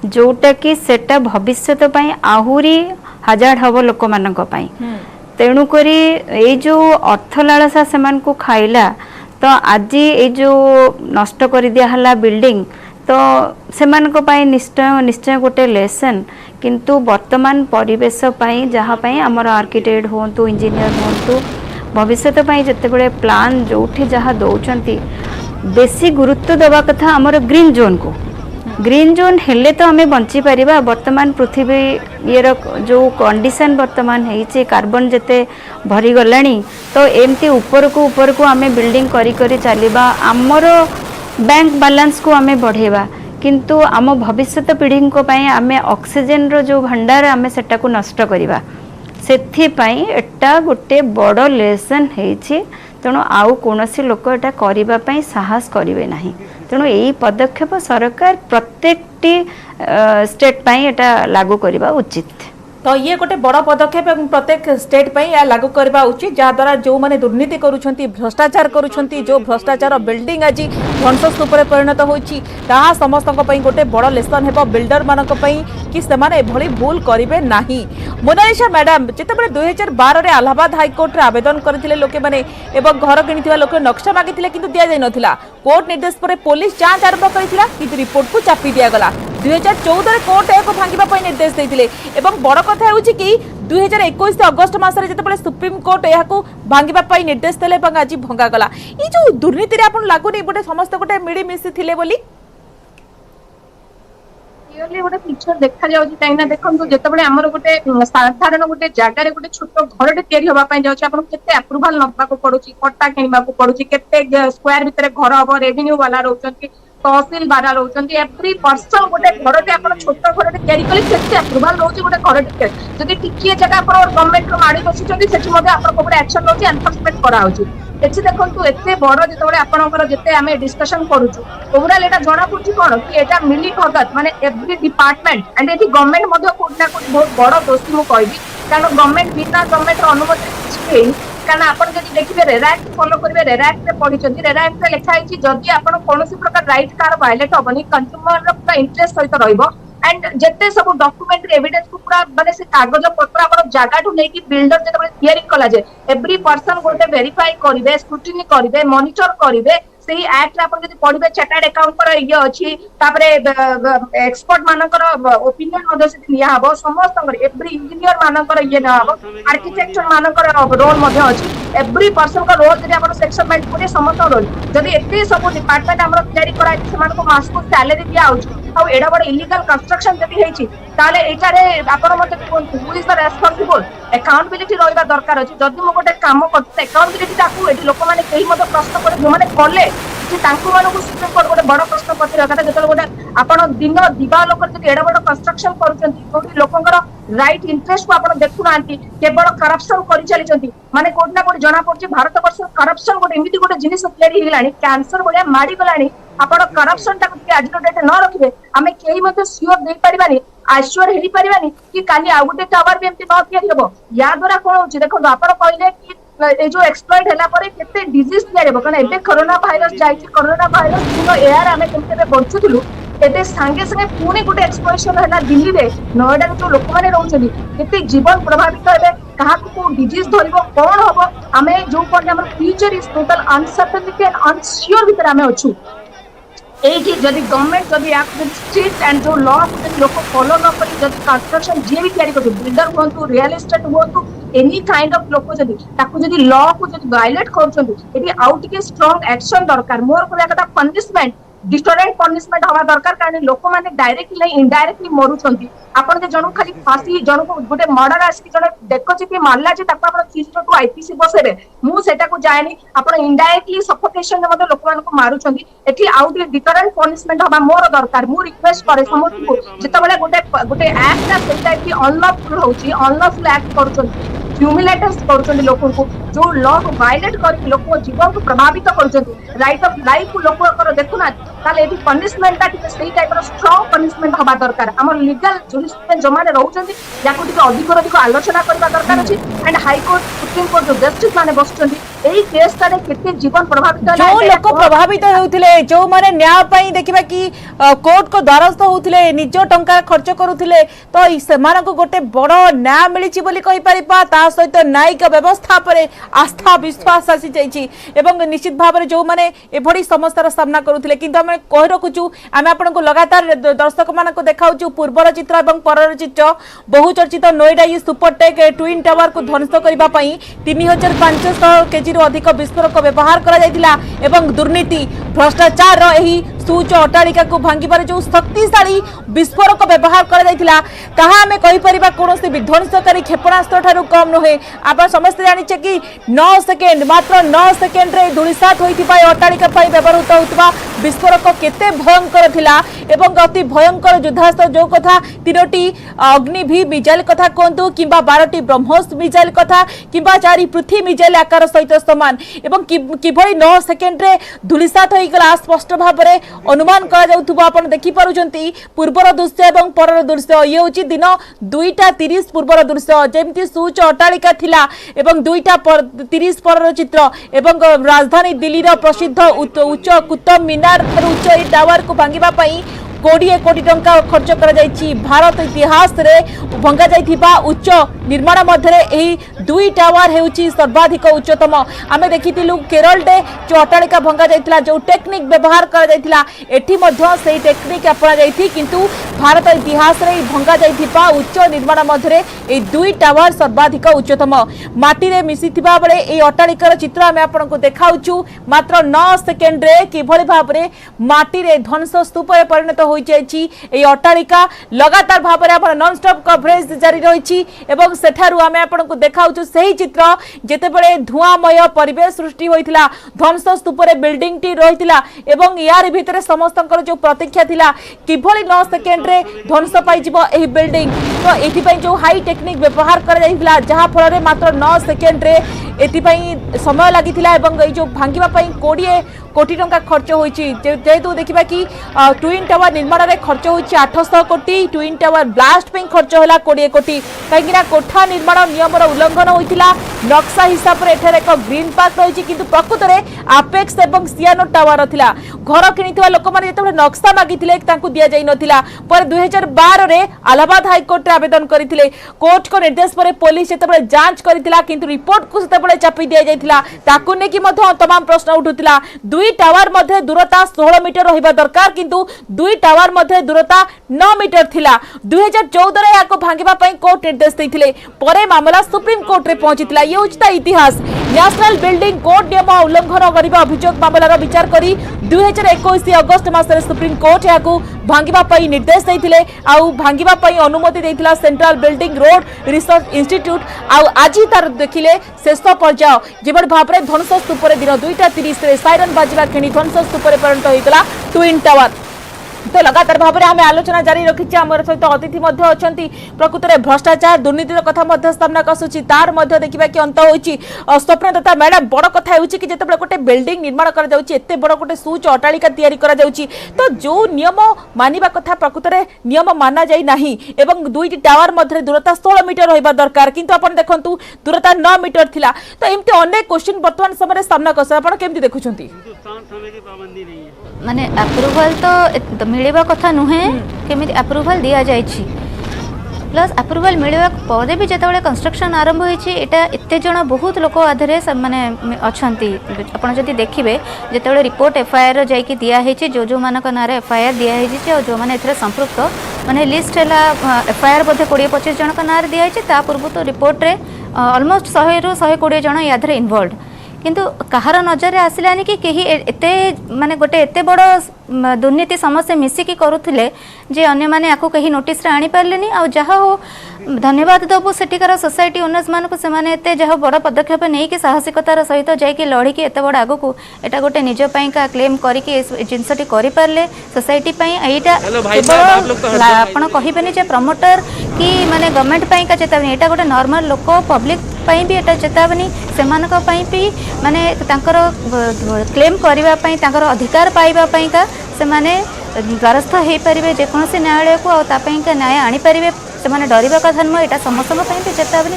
S3: जोटा कि सेटा भविष्यत पई आहुरी हजार्ड हम लोक मान तेणुक ये जो अर्थ लालसा से खाइला तो आज ये जो नष्ट कर दिया बिल्डिंग तो से निश्चय निश्चय गोटे लेसन किंतु वर्तमान परिवेश जहाँ आमर आर्किटेक्ट हूँ इंजीनियर हूँ भविष्य जिते बड़े प्लान जो जहाँ दौरान बेसी गुरुत्व दवा कथा आमर ग्रीन जोन को ग्रीन जोन हेले तो आम बंची पारिबा वर्तमान पृथ्वी ये जो कंडीशन वर्तमान है कार्बन जिते भरी गलानी तो एमती ऊपर को आम बिल्डिंग करी करी चलिबा आमर बैंक बैलेंस को आम बढ़ेबा किंतु आम भविष्य पीढ़ी आम ऑक्सीजन रो जो भंडार आम सेटा को नष्ट करिबा सेथिपाई एटा गोटे बड़ लेसन है तेणु आउ कौन लोक एटा करने साहस करेंगे ना तेणु यही पदक्षेप सरकार प्रत्येक स्टेट पाई एटा लागू करने उचित
S1: तो ये गोटे बड़ पदक्षेप प्रत्येक स्टेट पे या लागू करवा उचित जहाँद्वारा जो मैंने दुर्नीति करुछंती भ्रष्टाचार करुछंती जो भ्रष्टाचार बिल्डिंग आज ध्वंसस्तूप परिणत होती समस्त गोटे बड़ लेसन हेब बिल्डर मानक कि सेमाने एभली भूल करेंगे नहीं। मोनालिसा मैडम जितेबाला 2012 रे इलाहाबाद हाईकोर्ट रे आवेदन करथिले लोके माने एवं घर किनिथिबा लोक नक्शा मागिथिले किंतु दिया जाय नथिला कोर्ट निर्देश पर पुलिस जांच आरंभ करथिला किंतु रिपोर्ट को चापी दिया गला 2014 रे कोर्ट एको भांगिबा पई निर्देश दैथिले एवं बड़ कथा होउची कि 2021 अगस्त मास रे जेतेबेले सुप्रीम कोर्ट एहाको भांगिबा पई निर्देश देले एवं आज भंगा गला ई जो दुर्नीति रे आपण लागुनी गोटे समस्त गोटे मिडी मिसी थिले बोली
S9: क्लियरली गोटे पिक्चर देखा जाउची काइना देखंतु जेतेबेले हमर गोटे साधारण गोटे जागा रे गोटे छोटो घरटे तयारी होबा पई जाउची आपण केते अप्रूवल नबा को पडुची पट्टा किनिबा को पडुची केते स्क्वायर भितरे घर हबो रेवेन्यू वाला रहउचंती तहसील वाला रहउचंती एवरी पर्सन गोटे घरटे आपण छोटो घरटे तयारी कले केते अप्रूवल रहउची गोटे घरटे जदि टिकिए जगह आपण गवर्नमेंट रो माडी बसिचंती सेठी मध्ये आपण को एक्शन रहउची एनफोर्समेंट करा होची एछि देखंतु एते बड़ जेतेबेले आपनकर जेते आमे डिस्कशन करूछु ओवरऑल एटा जणा पड़छि कोन कि एटा मिली भगत माने एवरी डिपार्टमेंट एंड एठी गवर्नमेंट मध्ये कोठना कोठी बहुत बड़ दोषी मु कहबी कारण गवर्नमेंट बिना गवर्नमेंट रो अनुमति छै कारण आपण जदि देखिबे रेरा एक्ट फॉलो करिवे रेरा एक्ट रे पढिचंती रेरा एक्ट रे लिखा आइछि जदि आपण कोनोसी प्रकार राइट कार वायलेट होबनी कंज्यूमर रो पूरा इंटरेस्ट सहित रहइबो एंड जेते सब डॉक्यूमेंट एविडेंस को पूरा माने से कागज पत्र आपण जागा ठु नेकी बिल्डर जेते तयारी कला जे एवरी पर्सन गोटे वेरीफाई करिवे स्क्रूटिनी करिवे मॉनिटर करिवे सेही एक्ट आपण जदि पढिबे चार्टर्ड अकाउंट पर इए अछि तापरे एक्सपर्ट मानकर ओपिनियन मध्ये से निया हबो समस्त एवरी इंजीनियर मानकर इए न हबो आर्किटेक्चर मानकर रोल मध्ये अछि एवरी पर्सन का रोल जदि आपण सेक्शन मेंट करे समस्त रोल जदि एते सब डिपार्टमेंट हमर तयारी करा समान को मास को सैलरी दिया आउछ आ एडा बड इलीगल कंस्ट्रक्शन जदि हेछि ताले एटारे आपण मते who is the responsible accountability रहइबा दरकार अछि जदि मो गोटे काम करते अकाउंटेबिलिटी ताकू एठी लोक माने केही मते प्रश्न करे जो माने कले कि तांको मानको सुप्रीम कोर्ट गोटे बड़ प्रश्न पत्र कथा जेतल गोटे आपण दिन दिवा लोक जदि एडा बड कंस्ट्रक्शन करूचंती जोठी लोकंकर राइट इंटरेस्ट को आपण देखु नांती केवल करप्शन करि चलीचंती माने कोट ना कोट जणा पड़छि भारत वर्ष करप्शन गोटे एमिति गोटे जिनिस तयारी हिलानी कैंसर बडिया माडी गलानी आपण करप्शन ता के आज डेट न रखिबे हमें केही मते श्योर देई परिबानी आश्योर हेरी परिबानी कि काली आ गोटे टावर भी एमती न तयारी हबो या द्वारा कोन होछि देखो आपण कहले कि ए जो एक्सप्लॉइट हला परे केते डिजीज तयारी हबो कारण एबे कोरोना वायरस जाईछि कोरोना वायरस पुनो एआर हमें केते बंचुथुलु एबे संगे संगे पुणे गोटे एक्सप्लोशन हला दिल्ली रे नोएडा रे जो लोक माने रहउछथि केते जीवन प्रभावित हेबे कहा को डिजीज धरिबो कोन हबो हमें जो कोन हमर future is total uncertainty and unsure भीतर हमें अछु एठी जदि गवर्नमेंट जदि एक्ट स्ट्रिक्ट एंड जो लॉ लोक फॉलो न करी जदि कंस्ट्रक्शन जे भी तयारी करथि बिल्डर होंतु रियल एस्टेट होंतु एनी काइंड ऑफ लोक जदि ताकू जदि लॉ को जदि वायलेट करछंतु एठी आउट के स्ट्रांग एक्शन दरकार मोर को एकटा पनिशमेंट डिटरेंट पनिशमेंट हवा दरकार कारण लोक माने डायरेक्टली नहीं इनडायरेक्टली मरुछंती आपण जे जणु खाली फांसी जणु को गोटे मर्डर आसी जणे देखछि कि मारला जे ताको आपण 302 आईपीसी बसेरे मु सेटा को जायनी आपण इनडायरेक्टली सफोकेशन मध्ये लोक मान को मारुछंती एठी आउट डिटरेंट पनिशमेंट हवा मोर दरकार मु रिक्वेस्ट करे समस्त को जेतबेले गोटे एक्ट ना सेटा कि अनलॉफुल होछि अनलॉफुल एक्ट करूछंती ह्यूमिलेटर्स करूछंती लोकन को जो लॉ को वायलेट करके लोक जीवन को प्रभावित करूछंती राइट ऑफ लाइफ को लोक कर देखुना ताले एठी पनिशमेंट ता ठीक सेही टाइप रो स्ट्रांग पनिशमेंट हवा दरकार आम लीगल जुरिस्प्रुडेंस जो माने रहउछन्ती याको टिके अधिक आलोचना करबा दरकार अछि and high court supreme court जो जस्टिस माने बसछन्ती एई केस तारे केते जीवन प्रभावित होला
S1: जो लोक प्रभावित होउथिले जो माने न्याय पई देखिबा कि कोर्ट को द्वारस्थ होउथिले निज टंका खर्च करूथिले तो सेमान को गोटे बड़ न्याय मिलिछि बोली कहि परिबा ता सहित न्यायिक व्यवस्था पर आस्था विश्वास आसी जाइछि एवं निश्चित भाव जो माने एभडी समस्यार सामना करूथिले किंतु हम कहि रखुछु आमे आपन को लगातार दर्शक मान को देखाउछु पूर्वर चित्र एवं परर चित्र बहुचर्चित नोएडा ये सुपरटेक ट्विन टावर को ध्वंस करबा पई 3500 केजी रो अधिक विस्फोरक व्यवहार करा जायतिला एवं दुर्नीति भ्रष्टाचार रो एही सूच अट्टालिका को भांगिबार जो शक्तिशाली विस्फोरक व्यवहार करा जायतिला ताहा हमें कहि परिबा कोनोसी विध्वंसकारी क्षेपणास्त्र ठारू कम नहे आप समस्त जानिछे कि 9 सेकेंड मात्र 9 सेकेंड रे धुलिसात होइथिबा अट्टालिका पई व्यवहृत होतबा विस्फोरक केते भयंकर थिला एवं अति भयंकर युद्धास्त्र जो कथा 3टी अग्निभी मिसाइल कथा कोंतु किंबा 12टी ब्रह्मोस मिसाइल कथा किंबा 4 पृथ्वी मिसाइल आकार सहित समान एवं किभଳି 9 सेकेंड रे धुलिसात होई गला स्पष्ट भाव रे अनुमान करा जाउथबा आपण देखि पारुचंती पूर्वर दृश्य एवं परर दृश्य ये होची दिन 2:30 पूर्वर दृश्य जेमति सूच अट्टालिका थिला एवं 2:30 परर चित्र एवं राजधानी दिल्ली रो प्रसिद्ध उच्च कुतुब मीनार उच्च टावर को भांगिबा पई 20 कोटी टंका खर्च करा जायछि भारत इतिहास रे भंगा जायथिबा उच्च निर्माण मध्य एही 2 टावर हेउछि सर्वाधिक उच्चतम आमे देखितिलु केरल रे जो अट्टालिका भंगा जायतिला जो टेक्निक व्यवहार करा जायतिला एठी मध्य सेही टेक्निक अपना जायथि किंतु भारत इतिहास रे भंगा जायथिबा उच्च निर्माण मध्य एही 2 टावर सर्वाधिक उच्चतम माटी रे मिसिथिबा बेले एही अट्टालिकार चित्र आमे आपन को देखाउछु मात्र 9 सेकेंड रे किभଳି भाबरे माटी रे ध्वंस स्तूप रे परिणत होई जायछि एही अट्टालिका लगातार भाबरे आपण नॉन स्टॉप कवरेज जारी रहिछि एवं सेठारु आमे आपन को देखाउछु सही चित्र जेते बेले धुआमय परिवेश सृष्टि होइथिला ध्वंस स्तूप रे बिल्डिंग टी रहिथिला एवं यार भितरे समस्तंकर जो प्रतीक्षा थिला किभଳି 9 सेकेंड रे ध्वंस पाई जिवो एही बिल्डिंग तो एथि पई जो हाई टेक्निक व्यवहार कर जाइथिला जहा फल रे मात्र 9 सेकेंड रे एथि पई समय लागिथिला एवं ए जो भांगिबा पई 20 कोटी टंका खर्च होइछि जेतु देखिबा कि ट्विन टावर निर्माण रे खर्च होइछि 800 कोटी ट्विन टावर ब्लास्ट पे खर्च होला 20 कोटी काइकिना कोठा निर्माण नियम रो उल्लंघन होइतिला नक्शा हिसाब रे एठारे एक ग्रीन पार्क रहिछि किंतु प्रकृत रे अपेक्स एवं सियानो टावर थिला घर किनिथिबा लोक माने जेतबे नक्शा मागिथिले तांकु दिया जाई नथिला पर 2012 रे इलाहाबाद हाई कोर्ट रे आवेदन करिथिले कोर्ट को निर्देश पर पुलिस जेतबे जांच करिथिला किंतु रिपोर्ट को जेतबे चापी दिया जाइथिला ताकु ने कि मध्य तमाम प्रश्न उठुथिला 2 टावर मध्य दूरता 16 मीटर रहिबा दरकार किंतु 2 टावर मध्य दूरता 9 मीटर थिला 2014 रे याको भांगिबा पई कोर्ट निर्देश दैथिले परे मामला सुप्रीम कोर्ट रे पहुंचितला ये उचिता इतिहास नेशनल बिल्डिंग कोड नियम उल्लंघन करिबा अभियोग मामलार विचार करी 2021 अगस्त मासरे सुप्रीम कोर्ट याको भांगिबा पई निर्देश दैथिले आउ भांगिबा पई अनुमति दैथिला Central Building Road Research Institute आउ आजि तार देखिले शेष पर्याय जेबड भाबरे ध्वंस स्तूप रे दिन 2:30 रे साइरन बाजिबा खिणी ध्वंस स्तूप रे परिणत होइतला ट्विन टावर तो लगातार भाव में आम आलोचना जारी रखी आम सहित अतिथि अच्छी प्रकृत में भ्रष्टाचार दुर्नीतिर कथा सामना आसूची तार देखा कि अंत हो स्वप्नदत्ता मैडम बड़ कथा हो जिते गोटे बिल्डिंग निर्माण करते बड़ गोटे सूच अट्टालिका तैयारी तो जो नियम मानिबा कथा प्रकृत में नियम माना जाई नाही एवं 2 टावर मध्य दूरता 16 मीटर रहिबा दरकार किंतु आपण देखंतु दूरता 9 मीटर थिला तो एमती अनेक क्वेश्चन वर्तमान समय सामना कर आपण केमती देखुछंती
S2: माने अप्रूवल तो मिलवा कथा नुहे केमिति अप्रूवल दिया जाइछि प्लस अप्रूवल मिलवा पदे भी जेतबेले कंस्ट्रक्शन आरंभ होइछि एटा एते जण बहुत लोक आधरे माने अछंती आपण जदि देखिबे जेतबेले रिपोर्ट एफआईआर जाइकि दिया हेछि जो जो मानक नारे एफआईआर दिया हेछि और जो माने एथरे संपृक्त माने लिस्ट हला एफआईआर बधे 20-25 जण का नारे दिया हेछि ता पूर्व तो रिपोर्ट रे ऑलमोस्ट 100 रु 120 जण याधरे इन्वॉल्वड किंतु कहार नजर आसलानी कि कहीं एते माने गोटे एते बड़ दुर्नीति समस्या मिसिकी करुथिले जे अन्य माने आको कहीं नोटिस रे आनी पारलेनी आ जहा हो धन्यवाद दबु सेटिकार सोसाइटी ओनर्स मान को से माने एते जहा बड़ पदक्षेप नै कि साहसिकतार सहित जाय कि लड़ी कि एते बड़ आगो को एटा गोटे निज पई का क्लेम करी कि जिंसटी करि पारले सोसाइटी पई एटा आपण कहिबेनी जे प्रमोटर कि माने गवर्नमेंट पई का चेतावनी एटा गोटे नॉर्मल लोक पब्लिक पई भी एटा चेतावनी सेमानक पई भी माने तांकर क्लेम करबा पई तांकर अधिकार पाइबा पई का से माने द्वारस्थ हो पारे जेकोसी न्यायालय को आपाइका न्याय आनीपारे से डरवा कथा नुह यहाँ समस्त भी चेतावनी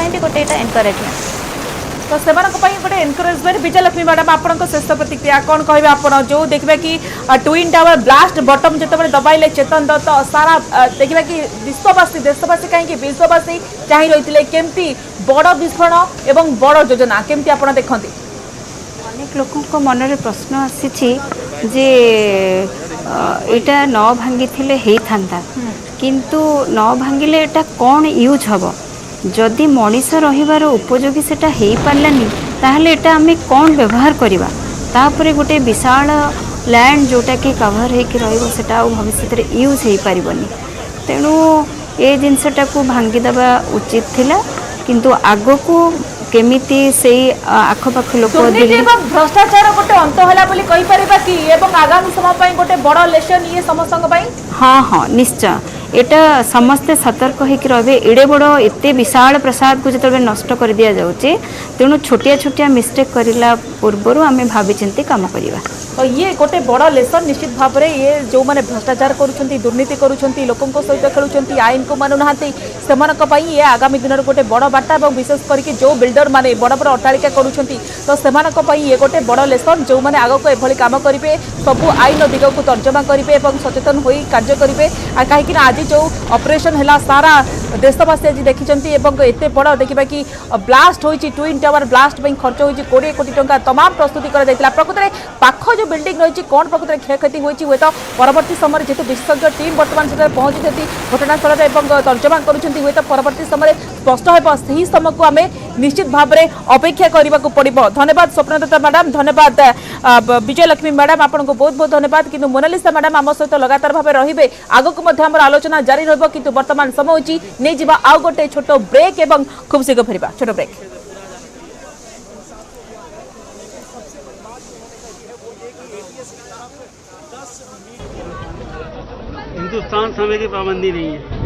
S2: भी गोटे एनकरेजमेंट
S1: तो से गोटे एनकरेजमेंट। विजयलक्ष्मी मैडम आपण शेष प्रतिक्रिया कौन कहे आप जो देखिए कि ट्विन टावर ब्लास्ट बटम जो दबाइले चेतन दत्त सारा देखिए कि विश्ववासी देशवासी कहीं विश्ववासी चाह रही केमती बड़ विस्फोरण एवं बड़ योजना केमती आप देखते
S3: अनेक लोकों मन में प्रश्न आसी जे एटा न भांगी थिले हेई थांता किंतु न भांगिले एटा कौन यूज हबो जदि मनीष रहिबार उपयोगी सेटा हेई पारलानी ताहले एटा आमे कौन व्यवहार करिबा तापरे गोटे विशाल लैंड जोटा कि कवर होकर रहिबो सेटा भविष्य रे यूज हेई पारिबनी तेणु ए जिनसटा को भांगी दबा उचित थिला किंतु आगो को केमिति से आखपाख लोक
S1: भ्रष्टाचार गोटे अंत होला बोली कहि परिबा कि एवं आगामी समय पई गोटे बड़ लेसन ये समस्त पई
S3: हाँ हाँ निश्चय एटा समस्ते सतर्क होकर रहे एड़े बड़ एत विशाल प्रसाद को जो नष्ट कर दि जाऊँचे तेणु छोटिया छोटिया मिस्टेक करला पूर्वर आम भावी चिंती काम करवा
S1: तो ये गोटे बड़ लेसन निश्चित भाव में ये जो मैंने भ्रष्टाचार करुँच दुर्नीति करुँच लोकों सहित खेलुंट आईन को मानुना से ये आगामी दिन में गोटे बड़ बार्ता और विशेष करके जो बिल्डर माने बड़ बड़ अट्टालिका करुँच तो से ये गोटे बड़ लेसन जो मैंने आग को एभली काम करेंगे सबू आईन दिग को तर्जमा करेंगे सचेतन हो कार्य करेंगे कहीं आज जो ऑपरेशन है सारा देशवासी आज देखिं एत बड़ देखा कि ब्लास्ट होती ट्विन टावर ब्लास्ट खर्च होती 20 कोटी टंका तमाम प्रस्तुति कर प्रकृत में पाख जो बिल्डिंग रही कौन प्रकृत में क्षयक्षति होती हुए तो परवर्ती समय जेहतु विशेषज्ञ टीम बर्तमान समय पहुंची घटनास्थल में तर्जमा करुँचे तो परवर्ती समय स्पष्ट हो समय को आम निश्चित भाव में अपेक्षा करने को पड़ो। धन्यवाद स्वप्नदत्ता मैडम, धन्यवाद विजयलक्ष्मी मैडम, आपको बहुत बहुत धन्यवाद। किंतु मोनालिसा मैडम आम सहित लगातार भाव रही आग को आलोचना जारी रही वर्तमान समय होची नहीं जीवा आउ गोटे छोट ब्रेक एवं खूब शीघ्र फेरिबा छोट ब्रेक।
S10: हिंदुस्तान समय की पाबंदी नहीं है।